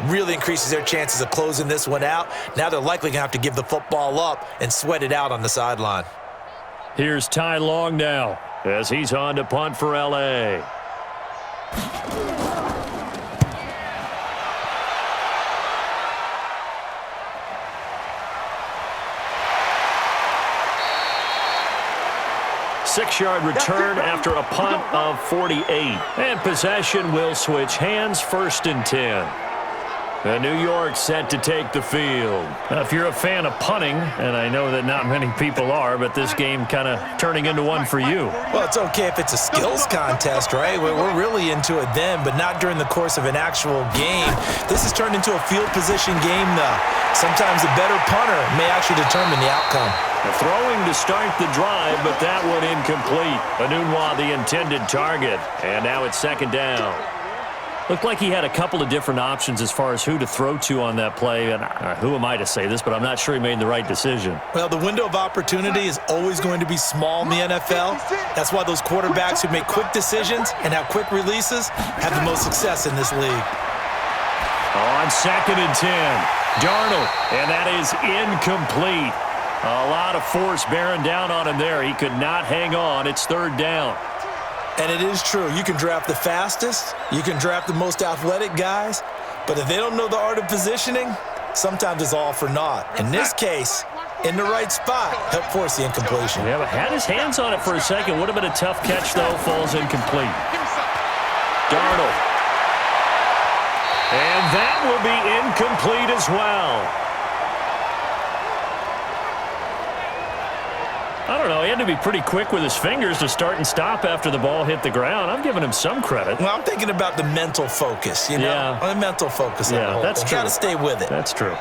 really increases their chances of closing this one out. Now they're likely going to have to give the football up and sweat it out on the sideline. Here's Ty Long now, as he's on to punt for L.A. Six-yard return after a punt of 48. And possession will switch hands, 1st and 10. New York set to take the field. Now, if you're a fan of punting, and I know that not many people are, but this game kind of turning into one for you. Well, it's okay if it's a skills contest, right? We're really into it then, but not during the course of an actual game. This has turned into a field position game, though. Sometimes the better punter may actually determine the outcome. Throwing to start the drive, but that one incomplete. Anunwa, the intended target, and now it's 2nd down. Looked like he had a couple of different options as far as who to throw to on that play, and who am I to say this, but I'm not sure he made the right decision. Well, the window of opportunity is always going to be small in the NFL. That's why those quarterbacks who make quick decisions and have quick releases have the most success in this league. On 2nd and 10, Darnold, and that is incomplete. A lot of force bearing down on him there. He could not hang on. It's 3rd down. And it is true. You can draft the fastest. You can draft the most athletic guys. But if they don't know the art of positioning, sometimes it's all for naught. In this case, in the right spot, helped force the incompletion. Yeah, but had his hands on it for a second. Would have been a tough catch, though. Falls incomplete. Darnold. And that will be incomplete as well. I don't know. He had to be pretty quick with his fingers to start and stop after the ball hit the ground. I'm giving him some credit. Well, I'm thinking about the mental focus, you know? Yeah. The mental focus. Yeah, that's true. Got to stay with it. That's true.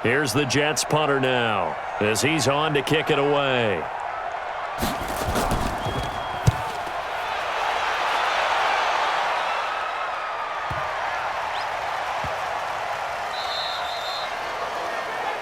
Here's the Jets punter now as he's on to kick it away.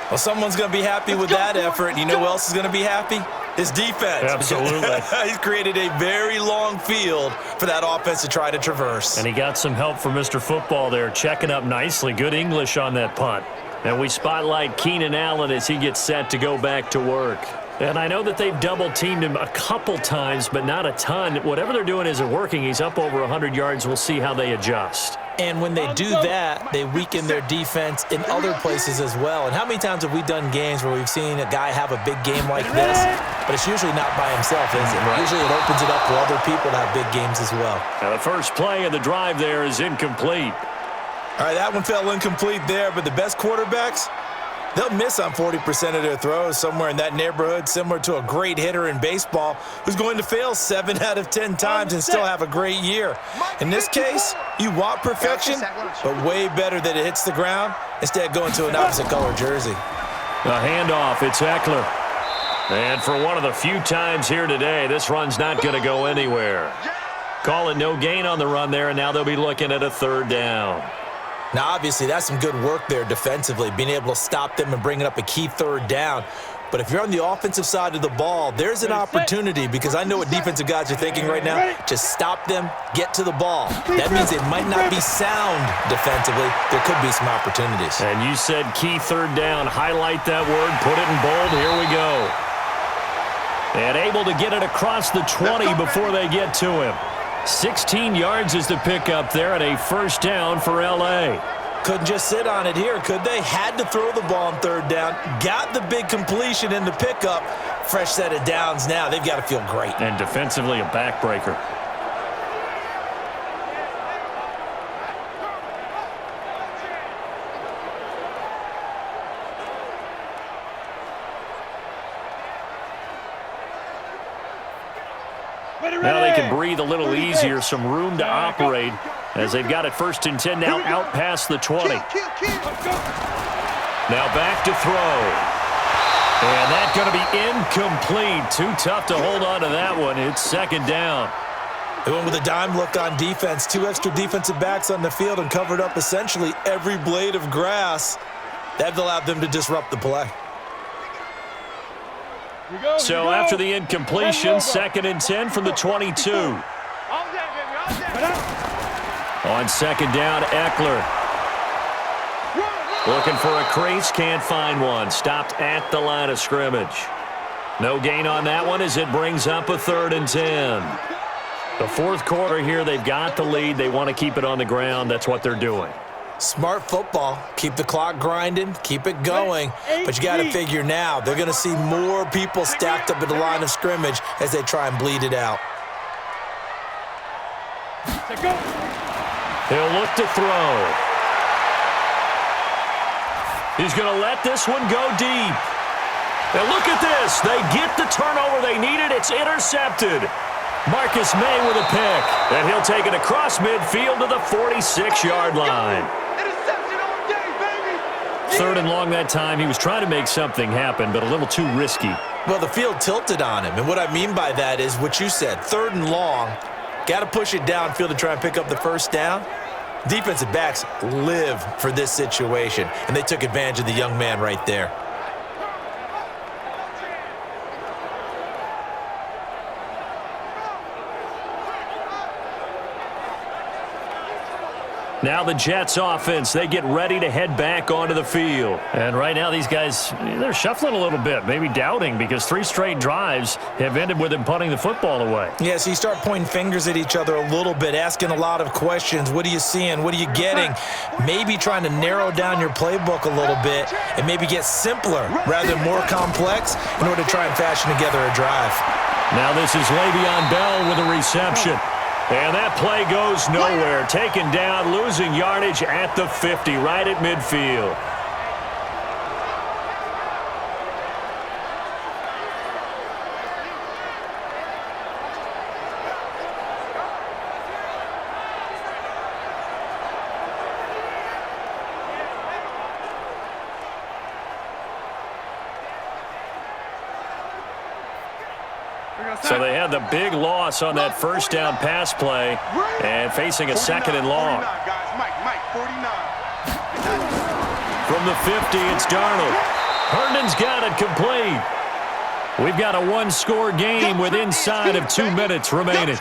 Well, someone's going to be happy with that effort. You know who else is going to be happy? His defense. Absolutely. He's created a very long field for that offense to try to traverse. And he got some help from Mr. Football there, checking up nicely. Good English on that punt. And we spotlight Keenan Allen as he gets set to go back to work. And I know that they've double-teamed him a couple times, but not a ton. Whatever they're doing isn't working. He's up over 100 yards. We'll see how they adjust. And when they do that, they weaken their defense in other places as well. And how many times have we done games where we've seen a guy have a big game like this, but it's usually not by himself, is it? Usually it opens it up for other people to have big games as well. Now the first play of the drive there is incomplete. All right, that one fell incomplete there, but the best quarterbacks, they'll miss on 40% of their throws, somewhere in that neighborhood, similar to a great hitter in baseball who's going to fail 7 out of 10 times and still have a great year. In this case, you want perfection, but way better that it hits the ground instead of going to an opposite color jersey. A handoff, it's Eckler. And for one of the few times here today, this run's not going to go anywhere. Calling no gain on the run there, and now they'll be looking at a third down. Now, obviously, that's some good work there defensively, being able to stop them and bringing up a key third down. But if you're on the offensive side of the ball, there's an opportunity, because I know what defensive guys are thinking right now. Just stop them, get to the ball. That means it might not be sound defensively. There could be some opportunities. And you said key third down. Highlight that word, put it in bold. Here we go. And able to get it across the 20 before they get to him. 16 yards is the pickup there, and a first down for L.A. Couldn't just sit on it here, could they? Had to throw the ball on third down. Got the big completion in the pickup. Fresh set of downs now. They've got to feel great. And defensively, a backbreaker. Now they can breathe a little easier, some room to operate as they've got it 1st and 10 now out past the 20. Now back to throw. And that's going to be incomplete. Too tough to hold on to that one. It's 2nd down. They went with a dime look on defense. 2 extra defensive backs on the field and covered up essentially every blade of grass. That allowed them to disrupt the play. So after the incompletion, 2nd and 10 from the 22. On 2nd down, Eckler. Looking for a crease, can't find one. Stopped at the line of scrimmage. No gain on that one as it brings up a 3rd and 10. The 4th quarter here, they've got the lead. They want to keep it on the ground. That's what they're doing. Smart football. Keep the clock grinding. Keep it going. But you got to figure now, they're going to see more people stacked up at the line of scrimmage as they try and bleed it out. He'll look to throw. He's going to let this one go deep. And look at this. They get the turnover they needed. It's intercepted. Marcus May with a pick. And he'll take it across midfield to the 46-yard line. 3rd and long that time. He was trying to make something happen, but a little too risky. Well, the field tilted on him. And what I mean by that is what you said. 3rd and long. Got to push it downfield to try and pick up the first down. Defensive backs live for this situation, and they took advantage of the young man right there. Now the Jets offense, they get ready to head back onto the field. And right now these guys, they're shuffling a little bit, maybe doubting, because 3 straight drives have ended with them punting the football away. Yeah, so you start pointing fingers at each other a little bit, asking a lot of questions. What are you seeing? What are you getting? Maybe trying to narrow down your playbook a little bit and maybe get simpler rather than more complex in order to try and fashion together a drive. Now this is Le'Veon Bell with a reception. And that play goes nowhere. Taken down, losing yardage at the 50, right at midfield. So they had the big loss on that first down pass play and facing a second and long. 49, guys. Mike, 49. From the 50, it's Darnold. Herndon's got it complete. We've got a one-score game with inside of 2 minutes remaining.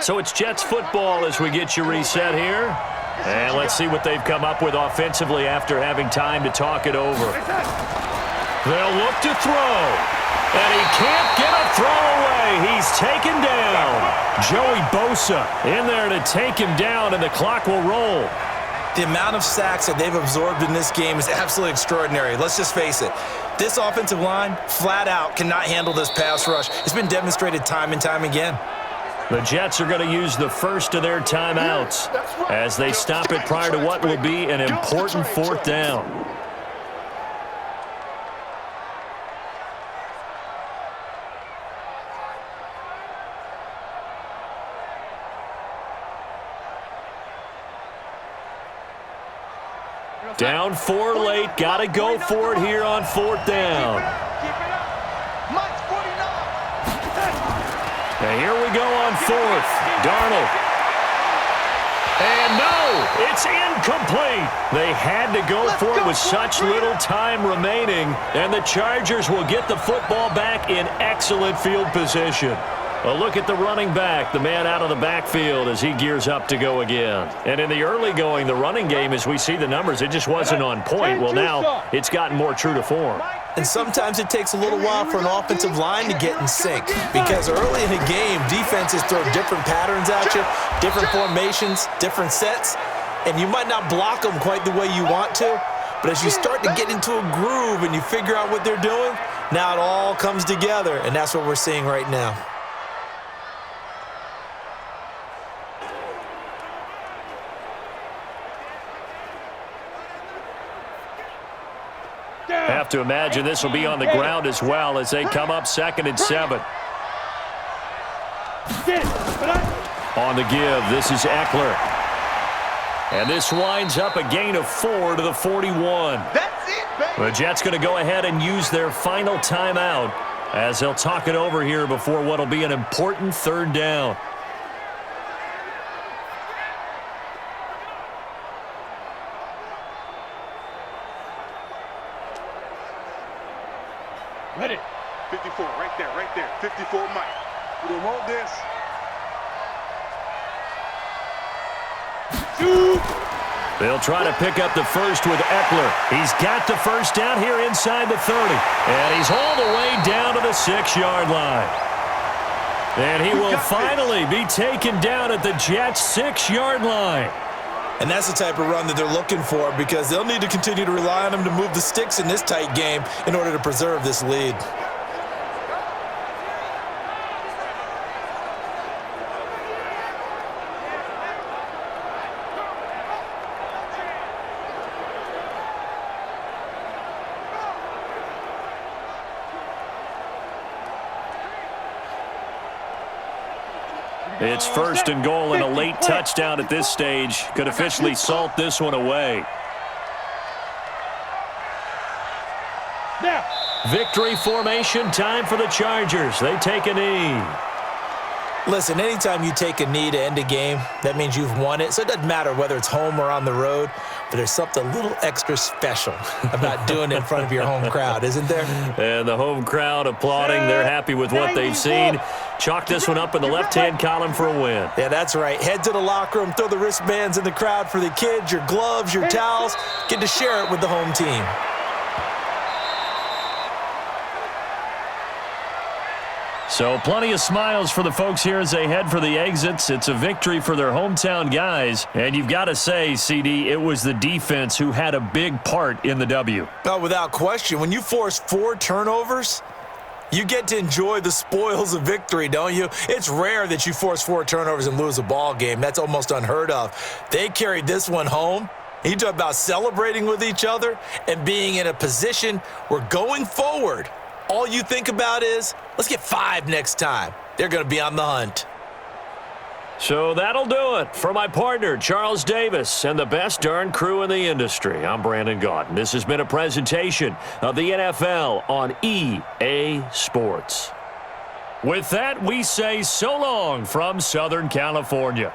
So it's Jets football as we get you reset here. And let's see what they've come up with offensively after having time to talk it over. They'll look to throw. And he can't get a throw away. He's taken down. Joey Bosa in there to take him down, and the clock will roll. The amount of sacks that they've absorbed in this game is absolutely extraordinary. Let's just face it. This offensive line, flat out, cannot handle this pass rush. It's been demonstrated time and time again. The Jets are going to use the first of their timeouts as they stop it prior to what will be an important fourth down. Down 4 late, got to go for it here on fourth down. And here we go on fourth. Darnold. And no, it's incomplete. They had to go for it with such little time remaining, and the Chargers will get the football back in excellent field position. A look at the running back, the man out of the backfield as he gears up to go again. And in the early going, the running game, as we see the numbers, it just wasn't on point. Well, now it's gotten more true to form. And sometimes it takes a little while for an offensive line to get in sync because early in the game, defenses throw different patterns at you, different formations, different sets, and you might not block them quite the way you want to, but as you start to get into a groove and you figure out what they're doing, now it all comes together, and that's what we're seeing right now. Have to imagine this will be on the ground as well as they come up 2nd and 7. On the give, this is Eckler. And this winds up a gain of 4 to the 41. That's it, baby. The Jets going to go ahead and use their final timeout as they'll talk it over here before what will be an important third down. Ready. 54, right there. 54, Mike. We don't want this. They'll try to pick up the first with Eckler. He's got the first down here inside the 30. And he's all the way down to the 6-yard line. And he will finally be taken down at the Jets' 6-yard line. And that's the type of run that they're looking for because they'll need to continue to rely on him to move the sticks in this tight game in order to preserve this lead. It's 1st and goal and a late touchdown at this stage could officially salt this one away. Victory formation time for the Chargers. They take a knee. Listen, anytime you take a knee to end a game, that means you've won it. So it doesn't matter whether it's home or on the road, but there's something a little extra special about doing it in front of your home crowd, isn't there? And the home crowd applauding. They're happy with what they've seen. Chalk this one up in the left-hand column for a win. Yeah, that's right. Head to the locker room, throw the wristbands in the crowd for the kids, your gloves, your towels. Get to share it with the home team. So plenty of smiles for the folks here as they head for the exits. It's a victory for their hometown guys. And you've got to say, CD, it was the defense who had a big part in the W. No, without question. When you force 4 turnovers, you get to enjoy the spoils of victory, don't you? It's rare that you force 4 turnovers and lose a ball game. That's almost unheard of. They carried this one home. You talk about celebrating with each other and being in a position where going forward, all you think about is, let's get 5 next time. They're going to be on the hunt. So that'll do it for my partner, Charles Davis, and the best darn crew in the industry. I'm Brandon Gaudin. This has been a presentation of the NFL on EA Sports. With that, we say so long from Southern California.